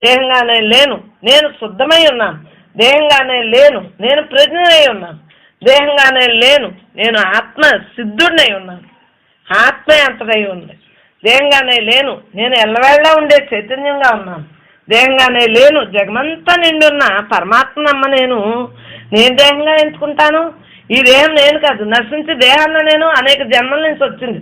దేహంగానే లేను, నేను శుద్ధమై ఉన్నాను. దేహంగానే లేను, నేను ప్రజ్ఞనై ఉన్నాను. దేహంగానే లేను, నేను ఆత్మ సిద్ధుడినై ఉన్నాను. ఆత్మే అంతటై ఉంది. దేహంగానే లేను, నేను ఎల్లవేళలా ఉండే చైతన్యంగా ఉన్నాను. దేహంగానే లేను, జగమంతా నిండి ఉన్న పరమాత్మనమ్మ నేను దేహంగా ఎంచుకుంటాను. ఈ దేహం నేను కాదు, నశించి దేహాన్ని నేను అనేక జన్మల నుంచి వచ్చింది.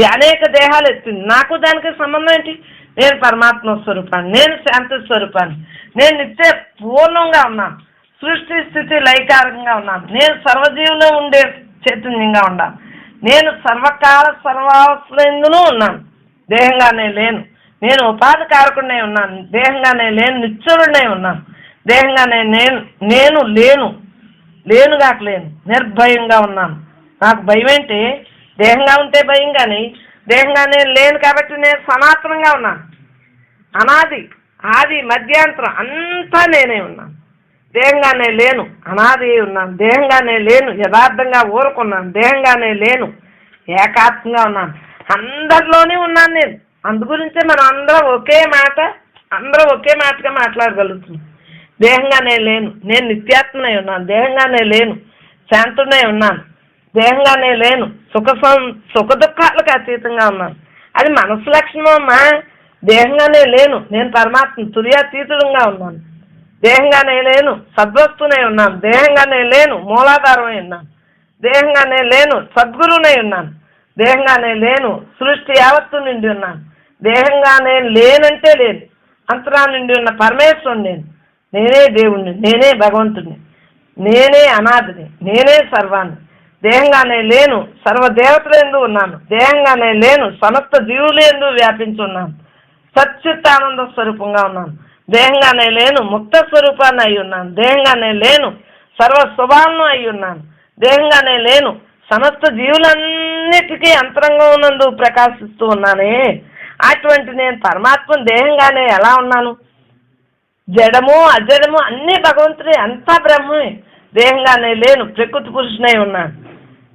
ఈ అనేక దేహాలు ఎత్తింది. నాకు దానికి సంబంధం ఏంటి? నేను పరమాత్మ స్వరూపాన్ని, నేను శాంతి స్వరూపాన్ని, నేను నిత్య పూర్ణంగా ఉన్నాను. సృష్టి స్థితి లయకారంగా ఉన్నాను. నేను సర్వజీవులో ఉండే చైతన్యంగా ఉన్నాను. నేను సర్వకాల సర్వావస్థలందునూ ఉన్నాను. దేహంగానే లేను, నేను ఉపాధి కారకుడినై ఉన్నాను. దేహంగానే లేను, నిత్యుడినై ఉన్నాను. దేహంగానే నేను లేనుగాక లేను, నిర్భయంగా ఉన్నాను. నాకు భయం ఏంటి? దేహంగా ఉంటే భయం, కానీ దేహంగా నేను లేను కాబట్టి నేను సనాతనంగా ఉన్నాను. అనాది ఆది మధ్యాంతరం అంతా నేనే ఉన్నాను. దేహంగానే లేను, అనాది ఉన్నాను. దేహంగానే లేను, యథార్థంగా ఊరుకున్నాను. దేహంగానే లేను, ఏకాత్మంగా ఉన్నాను. అందరిలోనే ఉన్నాను నేను. అందుగురించే మనం అందరం ఒకే మాటగా మాట్లాడగలుగుతున్నాం. దేహంగానే లేను, నేను నిత్యాత్మనై ఉన్నాను. దేహంగానే లేను, శాంతునై ఉన్నాను. దేహంగానే లేను, సుఖ దుఃఖాలకు అతీతంగా ఉన్నాను. అది మనసు లక్షణం అమ్మా. దేహంగానే లేను, నేను పరమాత్మ తుర్యాతీతుడంగా ఉన్నాను. దేహంగానే లేను, సద్వస్తునై ఉన్నాను. దేహంగానే లేను, మూలాధారమై ఉన్నాను. దేహంగానే లేను, సద్గురువునై ఉన్నాను. దేహంగానే లేను, సృష్టి యావత్తు నిండి ఉన్నాను. దేహంగానే లేనంటే లేదు, అంతరా నిండి ఉన్న పరమేశ్వరుడు నేను. నేనే దేవుణ్ణి, నేనే భగవంతుడిని, నేనే అనాథిని, నేనే సర్వాన్ని. దేహంగానే లేను, సర్వదేవతల యందు ఉన్నాను. దేహంగానే లేను, సమస్త జీవుల యందు వ్యాపించున్నాను. సచ్చిత్తానంద స్వరూపంగా ఉన్నాను. దేహంగానే లేను, ముక్త స్వరూపాన్ని అయి ఉన్నాను. దేహంగానే లేను, సర్వ శుభాలను అయి ఉన్నాను. దేహంగానే లేను, సమస్త జీవులన్నిటికీ అంతరంగం ఉన్నందు ప్రకాశిస్తూ ఉన్నానే. అటువంటి నేను పరమాత్మ దేహంగానే ఎలా ఉన్నాను? జడము అజడము అన్నీ భగవంతుడే, అంతా బ్రహ్మే. దేహంగానే లేను, ప్రకృతి పురుషునై ఉన్నాను.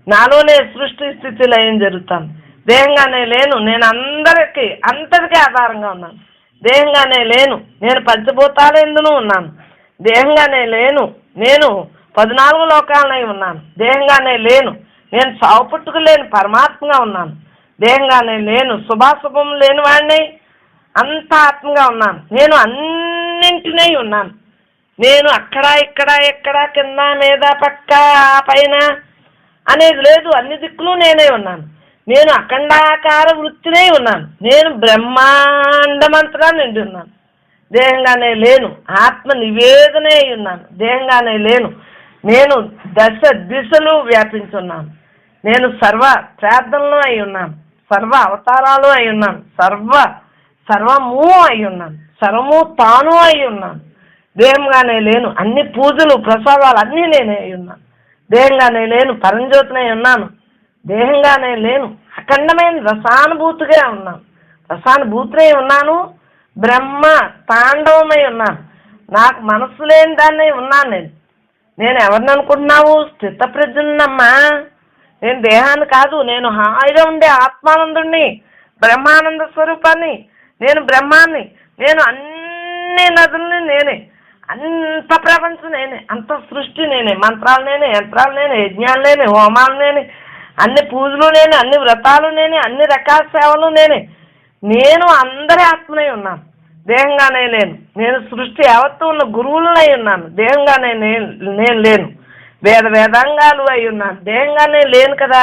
నాలోనే సృష్టి స్థితి లయం జరుగుతాను. దేహంగానే లేను, నేను అంతటికీ ఆధారంగా ఉన్నాను. దేహంగానే లేను, నేను పంచభూతాల యందును ఉన్నాను. దేహంగానే లేను, నేను 14 లోకాలనై ఉన్నాను. దేహంగానే లేను, నేను సావు పుట్టుకు లేని పరమాత్మగా ఉన్నాను. దేహంగానే లేను, శుభాశుభం లేని వాడినై అంత ఆత్మగా ఉన్నాను. నేను అన్నింటినై ఉన్నాను. నేను అక్కడ ఇక్కడ ఎక్కడ కింద మీద పక్క పైన అనేది లేదు. అన్ని దిక్కులు నేనే ఉన్నాను. నేను అఖండాకార వృత్తినై ఉన్నాను. నేను బ్రహ్మాండమంతగా నిండి ఉన్నాను. దేహంగానే లేను, ఆత్మ నివేదనే అయి ఉన్నాను. దేహంగానే లేను, నేను దశ దిశలు వ్యాపించున్నాను. నేను సర్వ ప్రార్థనలు అయి ఉన్నాను. సర్వ అవతారాలు అయి ఉన్నాను. సర్వము అయి ఉన్నాను. సర్వము తాను అయి ఉన్నాను. దేహంగానే లేను, అన్ని పూజలు ప్రసాదాలు అన్నీ నేనే అయి ఉన్నాను. దేహంగానే లేను, పరంజ్యోతినై ఉన్నాను. దేహంగానే లేను, అఖండమైన రసానుభూతిగా ఉన్నాను. రసానుభూతినై ఉన్నాను. బ్రహ్మ తాండవమై ఉన్నాను. నాకు మనస్సు లేని దాన్ని ఉన్నాను. నేను ఎవరిని అనుకుంటున్నావు? స్థితప్రజ్ఞున్నమ్మా. నేను దేహాన్ని కాదు, నేను హాయిగా ఉండే ఆత్మానందుణ్ణి, బ్రహ్మానంద స్వరూపాన్ని. నేను బ్రహ్మాన్ని, నేను అన్ని నదుల్ని నేనే, అంత ప్రపంచం నేనే, అంత సృష్టి నేనే, మంత్రాలు నేనే, యంత్రాలు నేనే, యజ్ఞాలు నేనే, హోమాలు నేనే, అన్ని పూజలు నేనే, అన్ని వ్రతాలు నేనే, అన్ని రకాల సేవలు నేనే. నేను అందరి ఆత్మనై ఉన్నాను. దేహంగానే లేను, నేను సృష్టి యావత్తు ఉన్న గురువులనై ఉన్నాను. దేహంగానే నేను లేను, వేదాంగాలు అయి ఉన్నాను. దేహంగానే లేను కదా.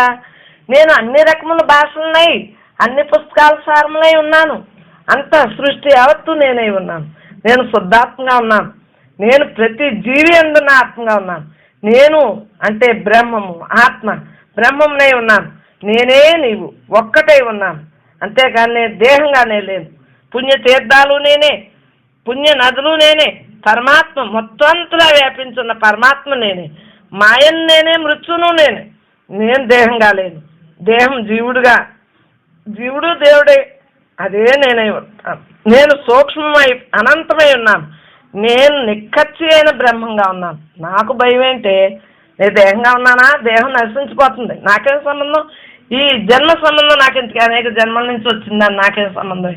నేను అన్ని రకముల భాషలనై, అన్ని పుస్తకాల సారములై ఉన్నాను. అంత సృష్టి యావత్తు నేనై ఉన్నాను. నేను శుద్ధాత్మగా ఉన్నాను. నేను ప్రతి జీవి అందున్న ఆత్మగా ఉన్నాను. నేను అంటే బ్రహ్మము, ఆత్మ బ్రహ్మమునై ఉన్నాను. నేనే నీవు ఒక్కటై ఉన్నాను. అంతేకాని నేను దేహంగానే లేను. పుణ్యతీర్థాలు నేనే, పుణ్య నదులు నేనే, పరమాత్మ మొత్తం అంతలా వ్యాపించున్న పరమాత్మ నేనే, మాయను నేనే, మృత్యును నేనే. నేను దేహంగా లేను. దేహం జీవుడు దేవుడే, అదే నేనై ఉన్నాను. నేను సూక్ష్మమై అనంతమై ఉన్నాను. నేను నిక్కచ్చి అయిన బ్రహ్మంగా ఉన్నాను. నాకు భయం ఏంటే? నేను దేహంగా ఉన్నానా? దేహం నశించిపోతుంది, నాకేం సంబంధం? ఈ జన్మ సంబంధం నాకెందుకు? అనేక జన్మల నుంచి వచ్చిందని నాకేం సంబంధం?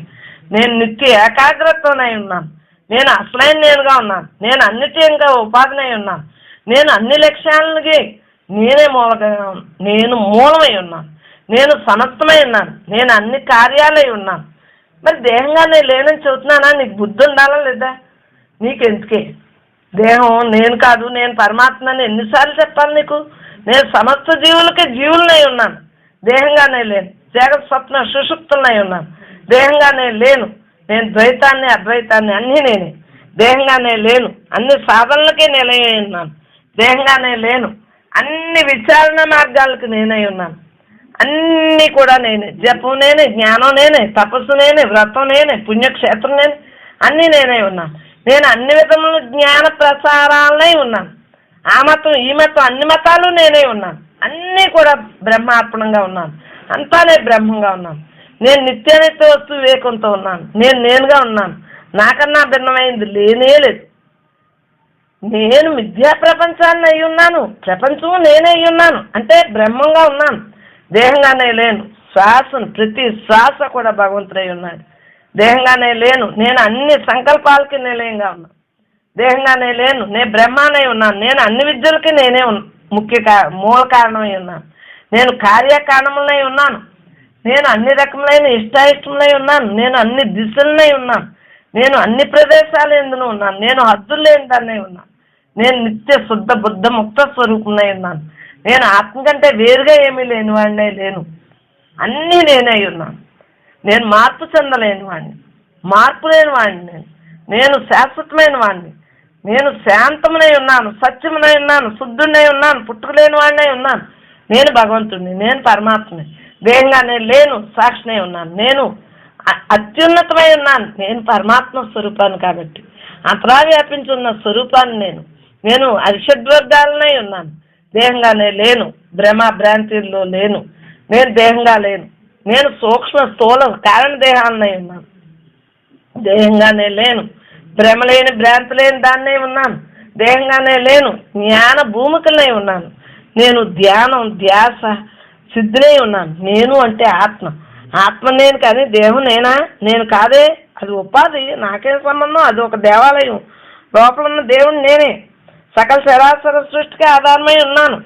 నేను నిత్య ఏకాగ్రతతోనై ఉన్నాను. నేను అసలైన నేనుగా ఉన్నాను. నేను అన్నిటి ఇంకా ఉపాధినై ఉన్నాను. నేను అన్ని లక్ష్యాలకి నేనే నేను మూలమై ఉన్నాను. నేను సమస్తమై ఉన్నాను. నేను అన్ని కార్యాలై ఉన్నాను. మరి దేహంగా నేను లేనని చెబుతున్నానా? నీకు బుద్ధి ఉండాలా లేదా? నీకెందుకే దేహం? నేను కాదు, నేను పరమాత్మని ఎన్నిసార్లు చెప్పాలి నీకు? నేను సమస్త జీవులకి జీవులనై ఉన్నాను. దేహంగానే లేను. జగత్ స్వప్న సుషుప్తులనై ఉన్నాను. దేహంగానే లేను. నేను ద్వైతాన్ని అద్వైతాన్ని అన్నీ నేనే. దేహంగానే లేను. అన్ని సాధనలకే నిలయ ఉన్నాను. దేహంగానే లేను. అన్ని విచారణ మార్గాలకు నేనై ఉన్నాను. అన్నీ కూడా నేనే. జపం నేనే, జ్ఞానం నేనే, తపస్సు నేనే, వ్రతం నేనే, పుణ్యక్షేత్రం నేనే, అన్నీ నేనే ఉన్నాను. నేను అన్ని విధముల జ్ఞాన ప్రసారాలనే ఉన్నాను. ఆ మతం ఈ మతం అన్ని మతాలు నేనే ఉన్నాను. అన్నీ కూడా బ్రహ్మార్పణంగా ఉన్నాను. అంతా నేను బ్రహ్మంగా ఉన్నాను. నేను నిత్యానిత్య వస్తు వివేకంతో ఉన్నాను. నేను నేనుగా ఉన్నాను. నాకన్నా భిన్నమైంది లేనే లేదు. నేను మిథ్యా ప్రపంచాన్ని అయి ఉన్నాను. ప్రపంచము నేనే అయి ఉన్నాను. అంటే బ్రహ్మంగా ఉన్నాను. దేహంగానే లేను. శ్వాసను ప్రతి శ్వాస కూడా భగవంతుడై ఉన్నాడు. దేహంగానే లేను. నేను అన్ని సంకల్పాలకి నిలయంగా ఉన్నాను. దేహంగానే లేను. నేను బ్రహ్మానై ఉన్నాను. నేను అన్ని విద్యలకి నేనే మూల కారణమై ఉన్నాను. నేను కార్యకారణములై ఉన్నాను. నేను అన్ని రకములైన ఇష్టాయిష్టములై ఉన్నాను. నేను అన్ని దిశలనై ఉన్నాను. నేను అన్ని ప్రదేశాలు ఎందులో ఉన్నాను. నేను హద్దులు లేని దాన్నై ఉన్నాను. నేను నిత్య శుద్ధ బుద్ధ ముక్త స్వరూపంలో ఉన్నాను. నేను ఆత్మ కంటే వేరుగా ఏమీ లేని వాడినే లేను. అన్నీ నేనే ఉన్నాను. నేను మార్పు చెందలేని వాడిని, మార్పు లేని వాడిని. నేను శాశ్వతమైన వాడిని. నేను శాంతమునై ఉన్నాను, సత్యమునై ఉన్నాను, శుద్ధునై ఉన్నాను, పుట్టుకలేని వాడినై ఉన్నాను. నేను భగవంతుడిని, నేను పరమాత్మని. దేహంగా నేను లేను, సాక్షినై ఉన్నాను. నేను అత్యున్నతమై ఉన్నాను. నేను పరమాత్మ స్వరూపాన్ని కాబట్టి అంతరా వ్యాపించున్న స్వరూపాన్ని నేను అరిషడ్వర్గాలనై ఉన్నాను. దేహంగానే లేను. భ్రమ భ్రాంతిలో లేను. నేను దేహంగా లేను. నేను సూక్ష్మ స్థూల కారణ దేహాలనై ఉన్నాను. దేహంగానే లేను. భ్రమ లేని భ్రాంతి లేని దాన్నే ఉన్నాను. దేహంగానే లేను. జ్ఞాన భూమికలనై ఉన్నాను. నేను ధ్యానం ధ్యాస సిద్ధినై ఉన్నాను. నేను అంటే ఆత్మ. ఆత్మ నేను కానీ దేహం నేనా? నేను కాదే. అది ఉపాధి. నాకేం సంబంధం? అది ఒక దేవాలయం. లోపల ఉన్న దేవుడు నేనే. సకల చరాచర సృష్టికి ఆధారమై ఉన్నాను.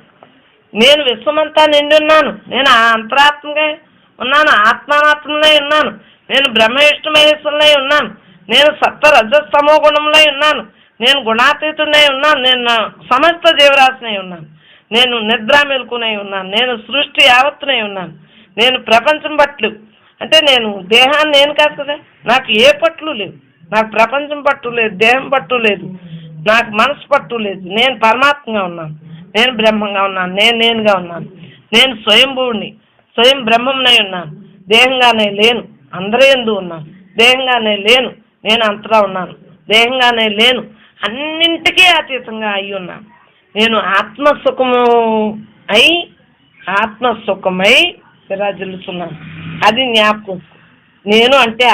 నేను విశ్వమంతా నిండి ఉన్నాను. నేను అంతరాత్మగా ఉన్నాను. ఆత్మానాత్మలై ఉన్నాను. నేను బ్రహ్మవిష్ణు మహేశ్వరులై ఉన్నాను. నేను సత్వ రజస్తమో గుణములై ఉన్నాను. నేను గుణాతీతుడై ఉన్నాను. నేను సమస్త జీవరాశినై ఉన్నాను. నేను నిద్ర మెలుకునై ఉన్నాను. నేను సృష్టి యావత్తునై ఉన్నాను. నేను ప్రపంచం పట్లు అంటే నేను దేహాన్ని నేను కాదు కదా. నాకు ఏ పట్లు లేవు. నాకు ప్రపంచం పట్టు లేదు, దేహం పట్టు లేదు, నాకు మనసు పట్టు లేదు. నేను పరమాత్మగా ఉన్నాను. నేను బ్రహ్మంగా ఉన్నాను. నేనుగా ఉన్నాను. నేను స్వయంభూవుని, స్వయం బ్రహ్మంనై ఉన్నాను. దేహంగానే లేను. అందరూ ఎందు ఉన్నాను. దేహంగానే లేను. నేను అంతటా ఉన్నాను. దేహంగానే లేను. అన్నింటికీ అతీతంగా అయి ఉన్నాను. నేను ఆత్మసుఖమై విరాజిల్లుతున్నాను. అది జ్ఞాపకం. నేను అంటే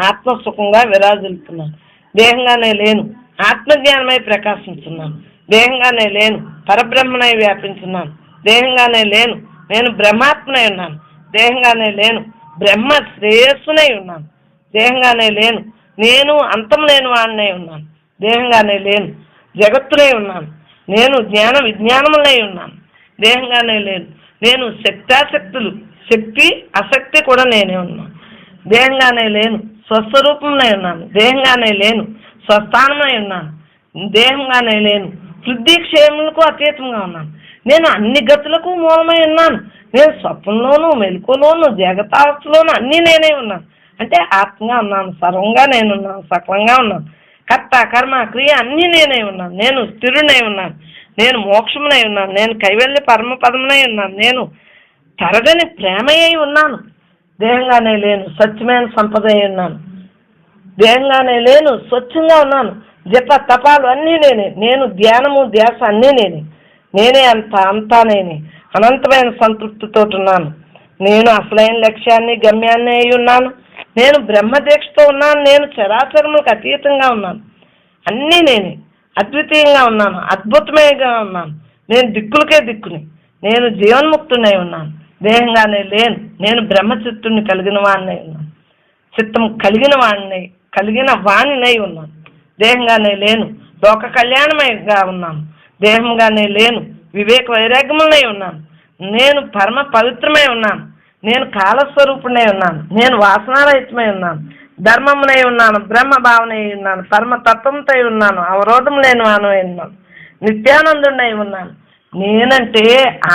ఆత్మసుఖంగా విరాజిల్లుతున్నాను. దేహంగానే లేను. ఆత్మజ్ఞానమై ప్రకాశించున్నాను. దేహంగానే లేను. పరబ్రహ్మనై వ్యాపించున్నాను. దేహంగానే లేను. నేను బ్రహ్మాత్మనై ఉన్నాను. దేహంగానే లేను. బ్రహ్మ శ్రేయస్సునై ఉన్నాను. దేహంగానే లేను. నేను అంతం లేని వాడినై ఉన్నాను. దేహంగానే లేను. జగత్తునై ఉన్నాను. నేను జ్ఞాన విజ్ఞానములై ఉన్నాను. దేహంగానే లేను. నేను శక్తాశక్తులు, శక్తి అశక్తి కూడా నేనే ఉన్నాను. దేహంగానే లేను. స్వస్వరూపంలో ఉన్నాను. దేహంగానే లేను. స్వస్థానమై ఉన్నాను. దేహంగానే లేను. వృద్ధి క్షేములకు అతీతంగా ఉన్నాను. నేను అన్ని గతులకు మూలమై ఉన్నాను. నేను స్వప్నంలోను మెలకులోను జగతావస్థలోను అన్నీ నేనే ఉన్నాను. అంటే ఆత్మగా ఉన్నాను. సర్వంగా నేనున్నాను. సకలంగా ఉన్నాను. కర్త కర్మ క్రియ అన్నీ నేనే ఉన్నాను. నేను స్థిరునై ఉన్నాను. నేను మోక్షమునై ఉన్నాను. నేను కైవల్య పరమపదమునై ఉన్నాను. నేను తరగని ప్రేమయ్యి ఉన్నాను. దేహంగానే లేను. స్వచ్ఛమైన సంపద అయి ఉన్నాను. దేహంగానే లేను. స్వచ్ఛంగా ఉన్నాను. జప తపాలు అన్నీ నేనే. నేను ధ్యానము ధ్యాస అన్నీ నేనే అంతా నేనే. అనంతమైన సంతృప్తితో ఉన్నాను. నేను అసలైన లక్ష్యాన్ని గమ్యాన్ని అయి ఉన్నాను. నేను బ్రహ్మదీక్షతో ఉన్నాను. నేను చరాచరములకు అతీతంగా ఉన్నాను. అన్నీ నేనే. అద్వితీయంగా ఉన్నాను. అద్భుతమేగా ఉన్నాను. నేను దిక్కులకే దిక్కుని. నేను జీవన్ముక్తునై ఉన్నాను. దేహంగానే లేను. నేను బ్రహ్మచిత్తుని కలిగిన వాడినై ఉన్నాను. చిత్తం కలిగిన వాడినై ఉన్నాను. దేహంగానే లేను. లోక కళ్యాణమయంగా ఉన్నాను, దేహంగానే లేను. వివేక వైరాగ్యములై ఉన్నాను, నేను పరమ పవిత్రమై ఉన్నాను. నేను కాలస్వరూపుణ్ణై ఉన్నాను, నేను వాసనారహితమై ఉన్నాను. ధర్మమునై ఉన్నాను, బ్రహ్మ భావనై ఉన్నాను, పరమ తత్వంతో ఉన్నాను, అవరోధం లేని వానై ఉన్నాను, నిత్యానందునై ఉన్నాను. నేనంటే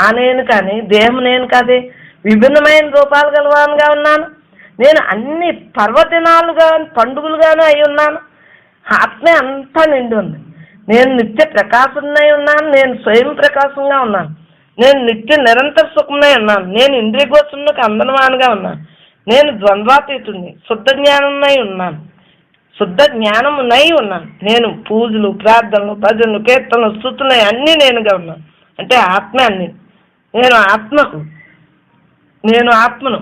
ఆ నేను కానీ దేహం నేను కాదే, విభిన్నమైన రూపాలు గలవానుగా ఉన్నాను. నేను అన్ని పర్వదినాలుగా పండుగలుగాను అయి ఉన్నాను. ఆత్మే అంతా నిండి ఉంది. నేను నిత్య ప్రకాశంగా ఉన్నాను, నేను స్వయం ప్రకాశంగా ఉన్నాను, నేను నిత్య నిరంతర సుఖంగా ఉన్నాను, నేను ఇంద్రియ గోచములకు అందనవానుగా ఉన్నాను, నేను ద్వంద్వాతీతుడిని, శుద్ధ జ్ఞానంనై ఉన్నాను, శుద్ధ జ్ఞానమునై ఉన్నాను. నేను పూజలు, ప్రార్థనలు, భజనలు, కీర్తనలు, స్తుతులు అన్నీ నేనుగా ఉన్నాను. అంటే ఆత్మ అన్ని. నేను ఆత్మకు, నేను ఆత్మను,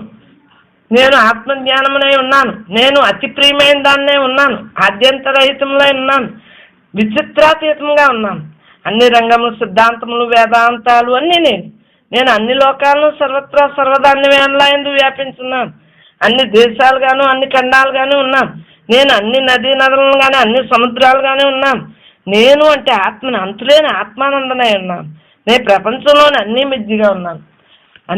నేను ఆత్మజ్ఞానమునై ఉన్నాను, నేను అతి ప్రియమైన దాన్నే ఉన్నాను, ఆద్యంతరహితంలో ఉన్నాను, విచిత్రాతీతంగా ఉన్నాను. అన్ని రంగములు, సిద్ధాంతములు, వేదాంతాలు అన్నీ నేను అన్ని లోకాలను సర్వత్రా సర్వదాన్ని వేనలాయందు వ్యాపించున్నాను. అన్ని దేశాలుగాను అన్ని ఖండాలుగాను ఉన్నాను. నేను అన్ని నదీ నదులను కానీ అన్ని సముద్రాలుగానే ఉన్నాను. నేను అంటే ఆత్మని, అంతులేని ఆత్మానందనై ఉన్నాను. నేను ప్రపంచంలోని అన్ని మిద్దిగా ఉన్నాను.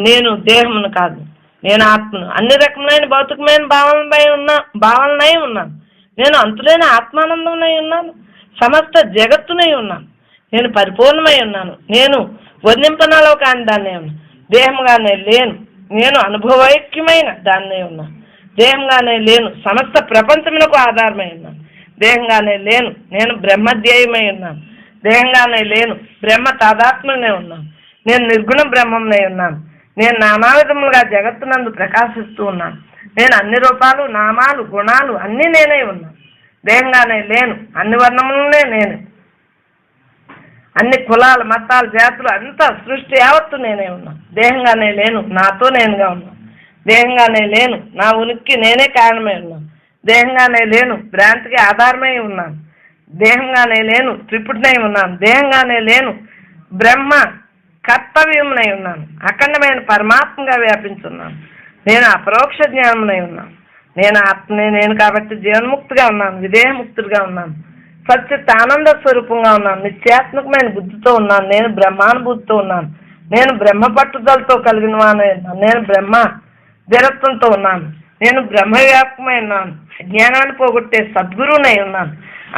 నేను దేహమును కాదు, నేను ఆత్మను. అన్ని రకములైన భౌతికమైన భావనై ఉన్నాను. నేను అంతులేని ఆత్మానందమై ఉన్నాను, సమస్త జగత్తునై ఉన్నాను. నేను పరిపూర్ణమై ఉన్నాను, నేను వర్ణింపనలో కాని దాన్నే ఉన్నాను. దేహంగానే లేను, నేను అనుభవైక్యమైన దాన్నే ఉన్నాను. దేహంగానే లేను, సమస్త ప్రపంచమునకు ఆధారమై ఉన్నాను. దేహంగానే లేను, నేను బ్రహ్మధ్యేయమై ఉన్నాను. దేహంగానే లేను, బ్రహ్మ తాదాత్మ్యనే ఉన్నాను. నేను నిర్గుణ బ్రహ్మంనై ఉన్నాను. నేను నానా విధములుగా జగత్తునందు ప్రకాశిస్తూ ఉన్నాను. నేను అన్ని రూపాలు, నామాలు, గుణాలు అన్నీ నేనే ఉన్నాను. దేహంగానే లేను, అన్ని వర్ణములనే నేను, అన్ని కులాలు, మతాలు, జాతులు అంతా సృష్టి యావత్తు నేనే ఉన్నాను. దేహంగానే లేను, నాతో నేనుగా ఉన్నాను. దేహంగానే లేను, నా ఉనికి నేనే కారణమై ఉన్నాను. దేహంగానే లేను, భ్రాంతికి ఆధారమై ఉన్నాను. దేహంగానే లేను, త్రిపుటినై ఉన్నాను. దేహంగానే లేను, బ్రహ్మ కర్తవ్యమునై ఉన్నాను. అఖండమైన పరమాత్మగా వ్యాపించున్నాను. నేను అపరోక్ష జ్ఞానమునై ఉన్నాను. నేను ఆత్మనే నేను కాబట్టి జీవన్ముక్తిగా ఉన్నాను, విదేహముక్తుడిగా ఉన్నాను, సచ్చిత్ ఆనంద స్వరూపంగా ఉన్నాను, నిత్యాత్మకమైన బుద్ధితో ఉన్నాను. నేను బ్రహ్మానుభూతితో ఉన్నాను. నేను బ్రహ్మ పట్టుదలతో కలిగిన వానై ఉన్నాను. నేను బ్రహ్మ స్థిరత్వంతో ఉన్నాను. నేను బ్రహ్మవ్యాపకమై ఉన్నాను. అజ్ఞానాన్ని పోగొట్టే సద్గురువునై ఉన్నాను.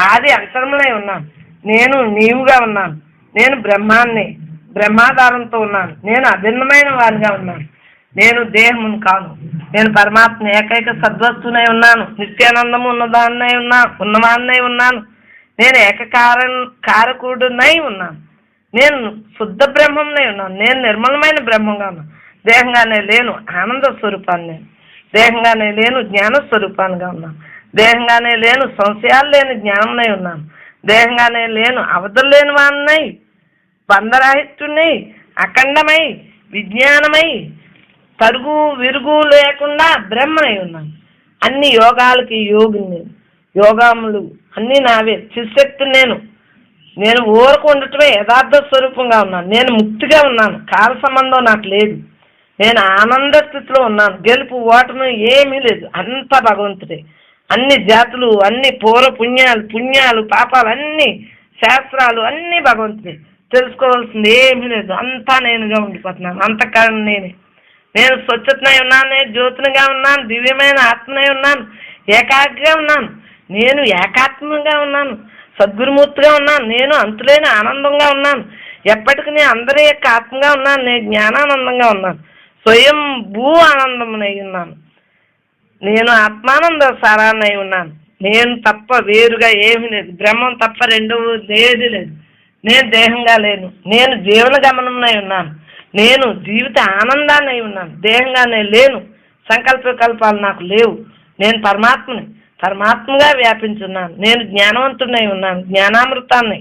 ఆది అంతరమునై ఉన్నాను. నేను నీవుగా ఉన్నాను. నేను బ్రహ్మాన్ని, బ్రహ్మాధారంతో ఉన్నాను. నేను అభిన్నమైన వారిగా ఉన్నాను. నేను దేహమును కాను, నేను పరమాత్మ ఏకైక సద్వస్తునై ఉన్నాను. నిత్యానందము ఉన్నవాన్నై ఉన్నాను. నేను కారకుడునై ఉన్నాను. నేను శుద్ధ బ్రహ్మంనై ఉన్నాను. నేను నిర్మలమైన బ్రహ్మంగా ఉన్నాను. దేహంగానే లేను, ఆనంద స్వరూపాన్ని నేను. దేహంగానే లేను, జ్ఞాన స్వరూపాన్నిగా ఉన్నాను. దేహంగానే లేను, సంశయాలు లేని జ్ఞానంనై ఉన్నాను. దేహంగానే లేను, అవధులు లేని వాన్నై, బంధరాహిత్యునై, అఖండమై, విజ్ఞానమై, తరుగు విరుగు లేకుండా బ్రహ్మనై ఉన్నాను. అన్ని యోగాలకి యోగిని నేను. యోగములు అన్నీ నావే. చిశక్తి నేను ఊరకు ఉండటమే యథార్థ స్వరూపంగా ఉన్నాను. నేను ముక్తిగా ఉన్నాను, కాల సంబంధం నాకు లేదు. నేను ఆనంద స్థితిలో ఉన్నాను. గెలుపు ఓటమి ఏమీ లేదు, అంతా భగవంతుడే. అన్ని జాతులు, అన్ని పుణ్యాలు, పాపాలు, అన్ని శాస్త్రాలు అన్నీ భగవంతుడే. తెలుసుకోవాల్సింది ఏమీ లేదు, అంతా నేనుగా ఉండిపోతున్నాను. అంతకాలం నేనే. నేను స్వచ్ఛతనై ఉన్నాను, నేను జ్యోతినిగా ఉన్నాను, దివ్యమైన ఆత్మనై ఉన్నాను, ఏకాగ్రగా ఉన్నాను. నేను ఏకాత్మంగా ఉన్నాను, సద్గురుమూర్తిగా ఉన్నాను. నేను అంతులేని ఆనందంగా ఉన్నాను. ఎప్పటికీ నేను అందరి యొక్క ఆత్మగా ఉన్నాను. నేను జ్ఞానానందంగా ఉన్నాను, స్వయం భూ ఆనందమునై ఉన్నాను. నేను ఆత్మానంద సారాన్నై ఉన్నాను. నేను తప్ప వేరుగా ఏమీ లేదు, బ్రహ్మం తప్ప రెండవది ఏది లేదు. నేను దేహంగా లేను, నేను జీవన గమనంనై ఉన్నాను. నేను జీవిత ఆనందాన్నై ఉన్నాను. దేహంగానే లేను, సంకల్ప వికల్పాలు నాకు లేవు. నేను పరమాత్మగా వ్యాపించున్నాను. నేను జ్ఞానవంతుడినై ఉన్నాను, జ్ఞానామృతాన్ని.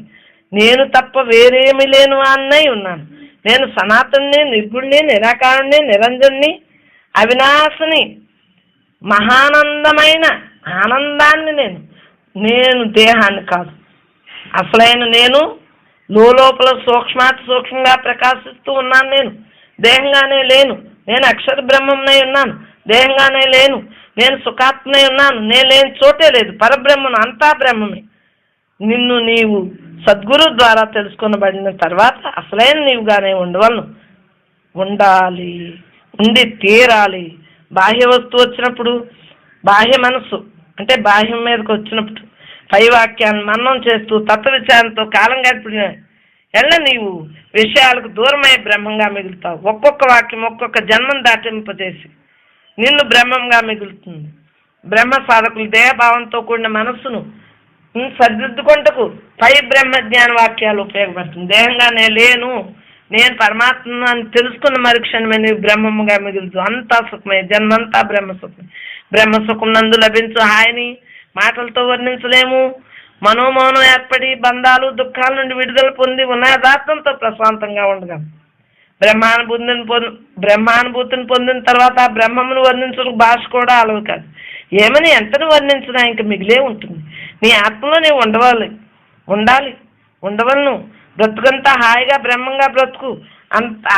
నేను తప్ప వేరేమి లేను అన్నై ఉన్నాను. నేను సనాతన్ని, నిర్గుణ్ణి, నిరాకారుణ్ణి, నిరంజన్ని, అవినాశిని, మహానందమైన ఆనందాన్ని నేను దేహాన్ని కాదు. అసలైన నేను లోపల సూక్ష్మంగా ప్రకాశిస్తూ ఉన్నాను. నేను దేహంగానే లేను, నేను అక్షర బ్రహ్మంనై ఉన్నాను. దేహంగానే లేను, నేను సుఖాత్మనై ఉన్నాను. నేను లేని చోటే లేదు, పరబ్రహ్మను, అంతా బ్రహ్మమే. నిన్ను నీవు సద్గురు ద్వారా తెలుసుకొనబడిన తర్వాత అసలైన నీవుగానే ఉండవలను. ఉండాలి, ఉండి తీరాలి. బాహ్య వస్తువు వచ్చినప్పుడు, బాహ్య మనస్సు అంటే బాహ్యం మీదకి వచ్చినప్పుడు పై వాక్యాన్ని మననం చేస్తూ తత్వ విచారంతో కాలం గడిపిన నీవు విషయాలకు దూరమై బ్రహ్మంగా మిగులుతావు. ఒక్కొక్క వాక్యం ఒక్కొక్క జన్మను దాటింపజేసి నిన్ను బ్రహ్మంగా మిగులుతుంది. బ్రహ్మ సాధకులు దేహభావంతో కూడిన మనస్సును సరిదిద్దుకొంటకు పై బ్రహ్మ జ్ఞాన వాక్యాలు ఉపయోగపడుతుంది. దేహంగానే లేను, నేను పరమాత్మ అని తెలుసుకున్న మరుక్షణమే నీవు బ్రహ్మముగా మిగులుతూ అంతా సుఖమే. జన్మంతా బ్రహ్మసుఖమే. బ్రహ్మసుఖం నందు లభించు హాయిని మాటలతో వర్ణించలేము. మనోమౌనం ఏర్పడి బంధాలు దుఃఖాల నుండి విడుదల పొంది ఉన్న యథార్థంతో ప్రశాంతంగా ఉండగలం. బ్రహ్మానుభూతిని పొందిన తర్వాత బ్రహ్మమును వర్ణించడానికి భాష కూడా అలవు కాదు. ఏమని ఎంతను వర్ణించినా ఇంక మిగిలే ఉంటుంది. నీ ఆత్మలో నీవు ఉండాలి, ఉండవలను. బ్రతుకంతా హాయిగా బ్రహ్మంగా బ్రతుకు.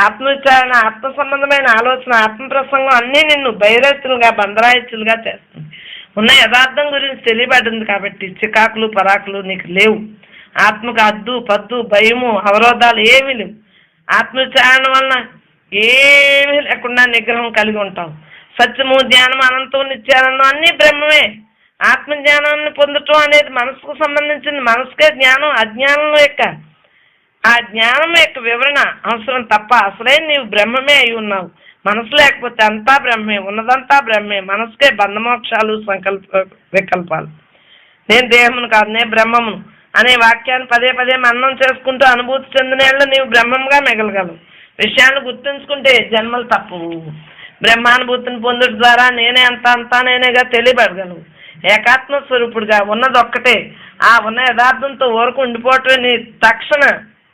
ఆత్మవిచారణ, ఆత్మ సంబంధమైన ఆలోచన, ఆత్మ ప్రసంగం అన్నీ నిన్ను బైరస్తులుగా బంధరాయిచ్చులుగా చేస్తుంది. ఉన్న యథార్థం గురించి తెలియబడింది కాబట్టి చికాకులు పరాకులు నీకు లేవు. ఆత్మకు అద్దు పద్దు భయము అవరోధాలు ఏమీ లేవు. ఆత్మవిచారణ వలన ఏమీ లేకుండా నిగ్రహం కలిగి ఉంటావు. సత్యము, జ్ఞానం, అనంతం, నిత్యానందం అన్నీ బ్రహ్మమే. ఆత్మజ్ఞానాన్ని పొందటం అనేది మనసుకు సంబంధించింది. మనసుకే జ్ఞానం. ఆ జ్ఞానం యొక్క వివరణ అవసరం తప్ప అసలే నీవు బ్రహ్మమే అయి ఉన్నావు. మనసు లేకపోతే అంతా బ్రహ్మే, ఉన్నదంతా బ్రహ్మే. మనసుకే బంధమోక్షాలు, వికల్పాలు. నేను దేహమును కాదు, నేను బ్రహ్మమును అనే వాక్యాన్ని పదే పదే మననం చేసుకుంటూ అనుభూతి చెందినేళ్ళు నీవు బ్రహ్మంగా మిగలగలవు. విషయాన్ని గుర్తుంచుకుంటే జన్మలు తప్పవు. బ్రహ్మానుభూతిని పొందుట ద్వారా నేనే అంతా నేనేగా తెలియబడగలవు. ఏకాత్మ స్వరూపుడుగా ఉన్నది ఒక్కటే. ఆ ఉన్న యథార్థంతో ఊరకు ఉండిపోవటమే నీ తక్షణ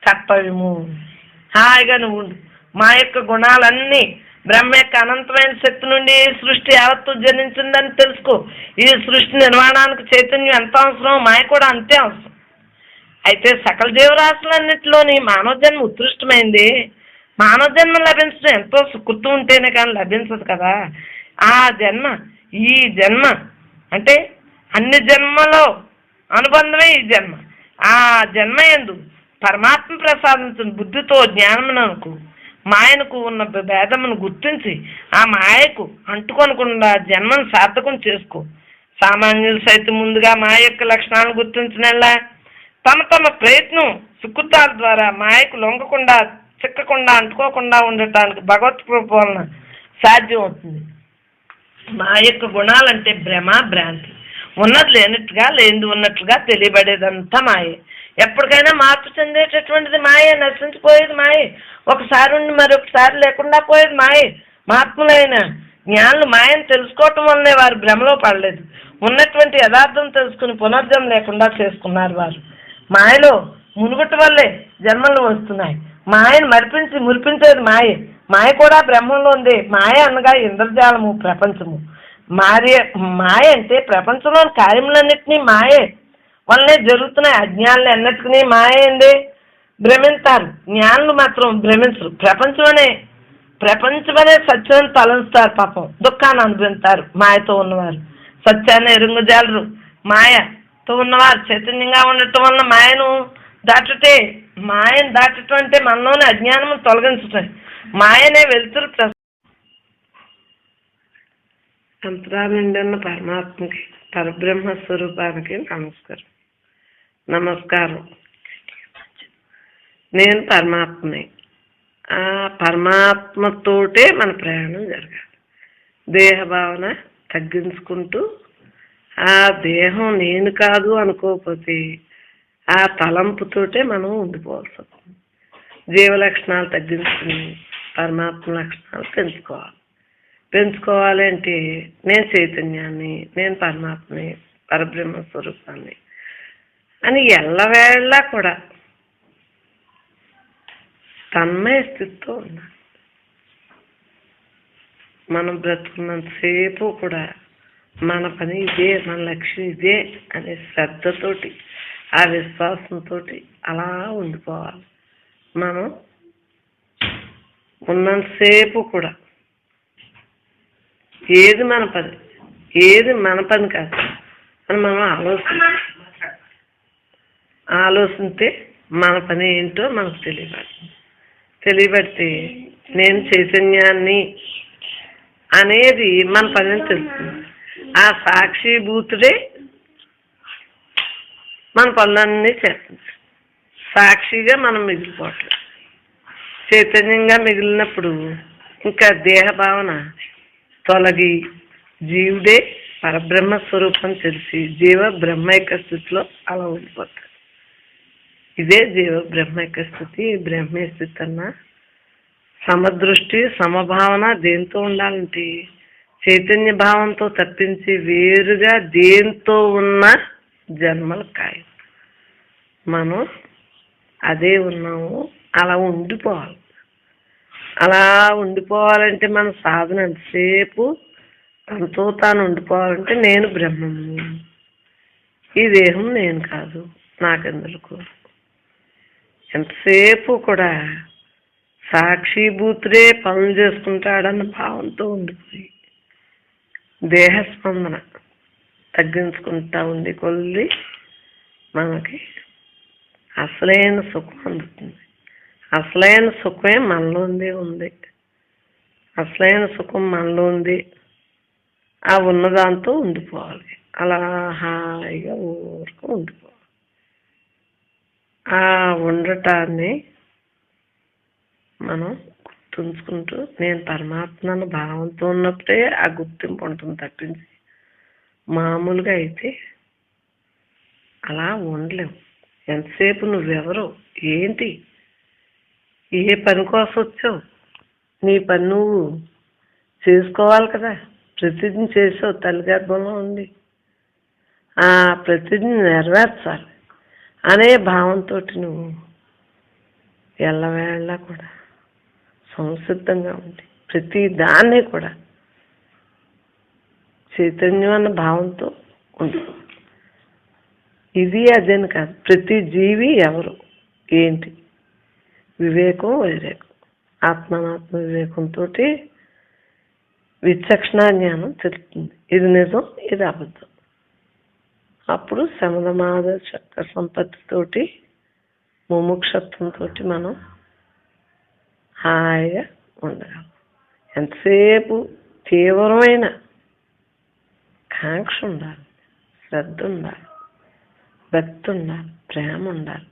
కర్తవ్యము. హాయిగా నువ్వు మా యొక్క గుణాలన్నీ బ్రహ్మ యొక్క అనంతమైన శక్తి నుండి సృష్టి యావత్తు జనించిందని తెలుసుకో. ఈ సృష్టి నిర్మాణానికి చైతన్యం ఎంత అవసరం, మాయ కూడా అంతే అవసరం. అయితే సకల జీవరాశులన్నింటిలోని మానవ జన్మ ఉత్కృష్టమైంది. మానవ జన్మ లభించడం ఎంతో సుకృతం ఉంటేనే కానీ లభించదు కదా. ఆ జన్మ, ఈ జన్మ అంటే అన్ని జన్మలో అనుబంధమే ఈ జన్మ. ఆ జన్మ యందు పరమాత్మ ప్రసాదించిన బుద్ధితో జ్ఞానమునకు మాయనకు ఉన్న భేదమును గుర్తించి ఆ మాయకు అంటుకొనకుండా జన్మను సార్థకం చేసుకో. సామాన్యులు సైతం ముందుగా మాయ యొక్క లక్షణాలను గుర్తించినలా తమ ప్రయత్నం సుకృతాల ద్వారా మాయకు లొంగకుండా, చిక్కకుండా, అంటుకోకుండా ఉండటానికి భగవత్ కృప వలన సాధ్యం అవుతుంది. మా యొక్క గుణాలంటే భ్రమ, భ్రాంతి. ఉన్నది లేనట్టుగా, లేనిది ఉన్నట్లుగా తెలియబడేదంతా మాయే. ఎప్పటికైనా మార్పు చెందేటటువంటిది మాయే. నశించిపోయేది మాయే. ఒకసారి ఉండి మరొకసారి లేకుండా పోయేది మాయే. మహాత్ములైన జ్ఞానులు మాయను తెలుసుకోవటం వల్లనే వారు భ్రమలో పడలేదు. ఉన్నటువంటి యథార్థం తెలుసుకుని పునర్జన్మ లేకుండా చేసుకున్నారు. వారు మాయలో మునుగుట వల్లే జన్మలు వస్తున్నాయి. మాయను మురిపించేది మాయే. మాయ కూడా బ్రహ్మంలో ఉంది. మాయ అనగా ఇంద్రజాలము, ప్రపంచము. మాయ అంటే ప్రపంచంలోని కార్యములన్నింటినీ మాయే వల్లనే జరుగుతున్నాయి. అజ్ఞానులు అన్నిటికీ మాయ ఏంది భ్రమిస్తారు. జ్ఞానులు మాత్రం భ్రమించరు. ప్రపంచమనే సత్యాన్ని తలంచుతారు. పాపం దుఃఖాన్ని అనుభవిస్తారు. మాయతో ఉన్నవారు సత్యాన్ని ఎరుంగజాలరు. మాయతో ఉన్నవారు చైతన్యంగా ఉండటం వలన మాయను దాటటం అంటే మనలోని అజ్ఞానము తొలగించటం. మాయనే వెలుతురు. అంతరానండి ఉన్న పరమాత్మకి, పరబ్రహ్మ స్వరూపానికి నమస్కారం. నేను పరమాత్మని. ఆ పరమాత్మతోటే మన ప్రయాణం జరగాలి. దేహభావన తగ్గించుకుంటూ ఆ దేహం నేను కాదు అనుకోకపోతే ఆ తలంపుతోటే మనం ఉండిపోవాల్సి వస్తుంది. జీవ లక్షణాలు తగ్గించుకుని పరమాత్మ లక్షణాలు పెంచుకోవాలి అంటే నేను చైతన్యాన్ని, నేను పరమాత్మని, పరబ్రహ్మ స్వరూపాన్ని అని ఎల్లవేళలా కూడా తన్మయ స్థితితో ఉండాలి. మనం బ్రతుకున్నంతసేపు కూడా మన పని ఇదే, మన లక్ష్యం ఇదే అనే శ్రద్ధతోటి, ఆ విశ్వాసంతో అలా ఉండిపోవాలి. మనం ఉన్నంతసేపు కూడా ఏది మన పని, ఏది మన పని కాదు అని మనం ఆలోచిస్తే మన పని ఏంటో మనకు తెలియబడితే నేను చైతన్యాన్ని అనేది మన పని తెలుస్తుంది. ఆ సాక్షిభూతుడే మన పనులన్నీ చేస్తుంది. సాక్షిగా మనం మిగిలిపోవట్లేదు. చైతన్యంగా మిగిలినప్పుడు ఇంకా దేహ భావన తొలగి జీవుడే పరబ్రహ్మ స్వరూపం తెలిసి జీవ బ్రహ్మైక స్థితిలో అలా ఉండిపోతాడు. ఇదే జీవ బ్రహ్మైక స్థితి. బ్రహ్మ స్థితి అన్న సమదృష్టి సమభావన దేంతో ఉండాలంటే చైతన్య భావంతో తప్పించి వేరుగా దేంతో ఉన్న జన్మలు ఖాయం. మనం అదే ఉన్నాము, అలా ఉండిపోవాలి. అలా ఉండిపోవాలంటే మన సాధన ఎంతసేపు తనతో తాను ఉండిపోవాలంటే నేను బ్రహ్మము, ఈ దేహం నేను కాదు, నాకెందుకు. ఎంతసేపు కూడా సాక్షిభూతుడే పనులు చేసుకుంటాడన్న భావంతో ఉండిపోయి దేహస్పందన తగ్గించుకుంటా ఉండి కొద్ది మనకి అసలైన సుఖం అందుతుంది. అసలైన సుఖమే మనలోనే ఉంది. అసలైన సుఖం మనలో ఉంది. ఆ ఉన్నదాంతో ఉండిపోవాలి. అలా హాయిగా ఊరుకు ఉండిపోవాలి. ఆ ఉండటాన్ని మనం గుర్తుంచుకుంటూ నేను పరమాత్మను భావంతో ఉన్నప్పుడే ఆ గుర్తింపు ఉంటుంది తప్పించి మామూలుగా అయితే అలా ఉండలేము. ఎంతసేపు నువ్వెవరు, ఏంటి, ఏ పని కోసం వచ్చావు, నీ పని నువ్వు చేసుకోవాలి కదా. ప్రతిజ్ఞ చేసావు తల్లి గర్భంలో ఉండి, ఆ ప్రతిజ్ఞ నెరవేర్చాలి అనే భావంతో నువ్వు ఎల్లవేళ కూడా సంసిద్ధంగా ఉంది. ప్రతి దాన్ని కూడా చైతన్యం అన్న భావంతో ఉంటుంది. ఇది అదేని కాదు, ప్రతి జీవి ఎవరు, ఏంటి, వివేకం వైవేకం, ఆత్మానాత్మ వివేకంతో విచక్షణ జ్ఞానం తెలుస్తుంది. ఇది నిజం, ఇది అబద్ధం. అప్పుడు శమధమాద చక్ర సంపత్తితోటి ముముక్షత్వంతో మనం హాయిగా ఉండగలం. ఎంతసేపు తీవ్రమైన కాంక్ష ఉండాలి, శ్రద్ధ ఉండాలి, భక్తి ఉండాలి, ప్రేమ ఉండాలి.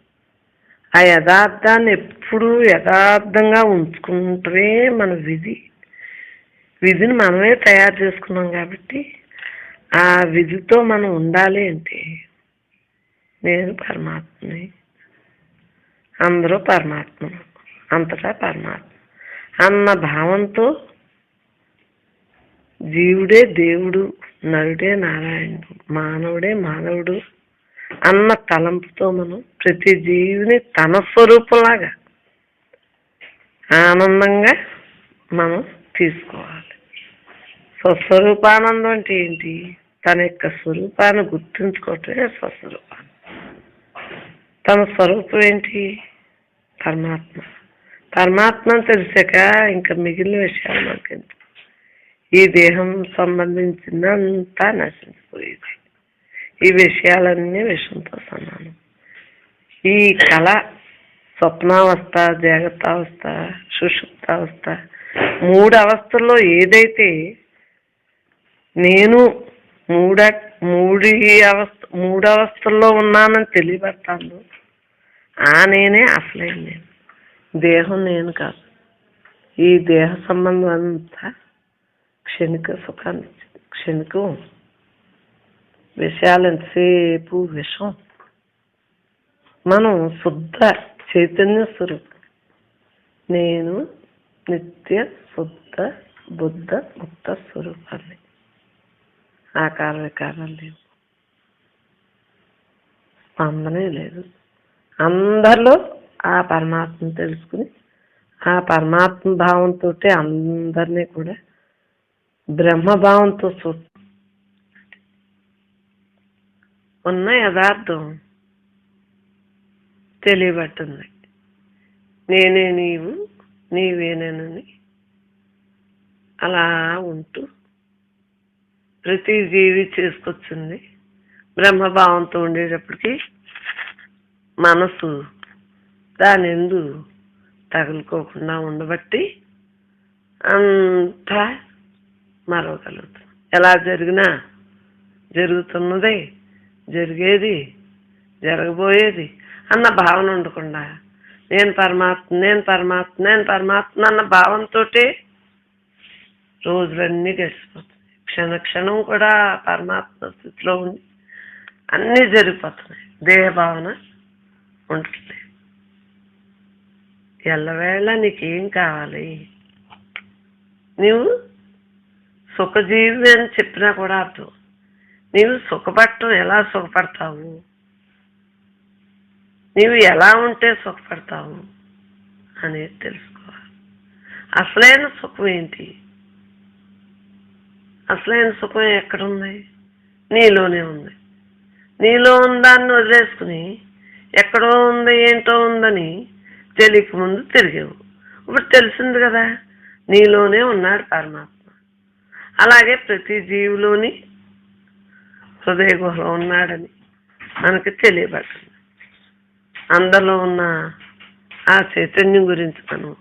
ఆ యథార్థాన్ని ఎప్పుడూ యథార్థంగా ఉంచుకుంటే మన విధిని మనమే తయారు చేసుకున్నాం కాబట్టి ఆ విధితో మనం ఉండాలి అంటే నేను పరమాత్మని, అందరూ పరమాత్మ, అంతటా పరమాత్మ అన్న భావంతో జీవుడే దేవుడు, నరుడే నారాయణుడు, మానవుడే మానవుడు అన్న తలంపుతో మనం ప్రతి జీవిని తన స్వరూపంలాగా ఆనందంగా మనం తీసుకోవాలి. స్వస్వరూపానందం అంటే ఏంటి? తన యొక్క స్వరూపాన్ని గుర్తుంచుకోవటమే స్వస్వరూపాన్ని. తన స్వరూపం ఏంటి? పరమాత్మ. పరమాత్మను తెలిసాక ఇంకా మిగిలిన విషయాలు మనకెందుకు? ఈ దేహం సంబంధించిందంతా నశించిపోయేది. ఈ విషయాలన్నీ విషయంతో సమానం. ఈ కళ స్వప్నావస్థ, జాగ్రత్తావస్థ, సుషుప్తావస్థ, 3 అవస్థల్లో ఏదైతే నేను మూడు అవస్థల్లో ఉన్నానని తెలియబడతాను, ఆ నేనే అసలైన నేను. దేహం నేను కాదు. ఈ దేహ సంబంధం అంతా క్షణిక సుఖాన్ని, క్షణికం. విషయాలు ఎంతసేపు విషం. మనం శుద్ధ చైతన్య స్వరూపం. నేను నిత్య శుద్ధ బుద్ధ ముక్త స్వరూపాన్ని. ఆకార వికారాలు లేవు, స్పందనే లేదు. అందరిలో ఆ పరమాత్మను తెలుసుకుని ఆ పరమాత్మ భావంతో అందరినీ కూడా బ్రహ్మభావంతో ఉన్న యథార్థం తెలియబట్టుంది. నేనే నీవు, నీవేనేనని అలా ఉంటూ ప్రతి జీవి చేసుకొచ్చింది బ్రహ్మభావంతో ఉండేటప్పటికి మనసు దాని ఎందు తగులుకోకుండా ఉండబట్టి అంతా మరవగలుగుతాం. ఎలా జరిగినా జరుగుతున్నది, జరిగేది, జరగబోయేది అన్న భావన ఉండకుండా నేను పరమాత్మ, నేను పరమాత్మ, నేను పరమాత్మ అన్న భావంతో రోజులన్నీ గడిచిపోతున్నాయి. క్షణ క్షణం కూడా పరమాత్మ స్థితిలో ఉండి అన్నీ జరిగిపోతున్నాయి. దేహ భావన ఉంటుంది. ఎల్లవేళ నీకేం కావాలి? నీవు సుఖజీవి అని చెప్పినా కూడా అర్థం. నీవు సుఖపడటం ఎలా సుఖపడతావు, నీవు ఎలా ఉంటే సుఖపడతావు అనేది తెలుసుకోవాలి. అసలైన సుఖం ఏంటి? అసలైన సుఖం ఎక్కడుంది? నీలోనే ఉంది. నీలో ఉందాన్ని వదిలేసుకుని ఎక్కడో ఉంది, ఏంటో ఉందని తెలియక ముందు తిరిగేవు. ఇప్పుడు తెలిసింది కదా, నీలోనే ఉన్నాడు పరమాత్మ. అలాగే ప్రతి జీవిలోని హృదయ గుహలో ఉన్నాడని మనకి తెలియబడుతుంది. అందరిలో ఉన్న ఆ చైతన్యం గురించి మనం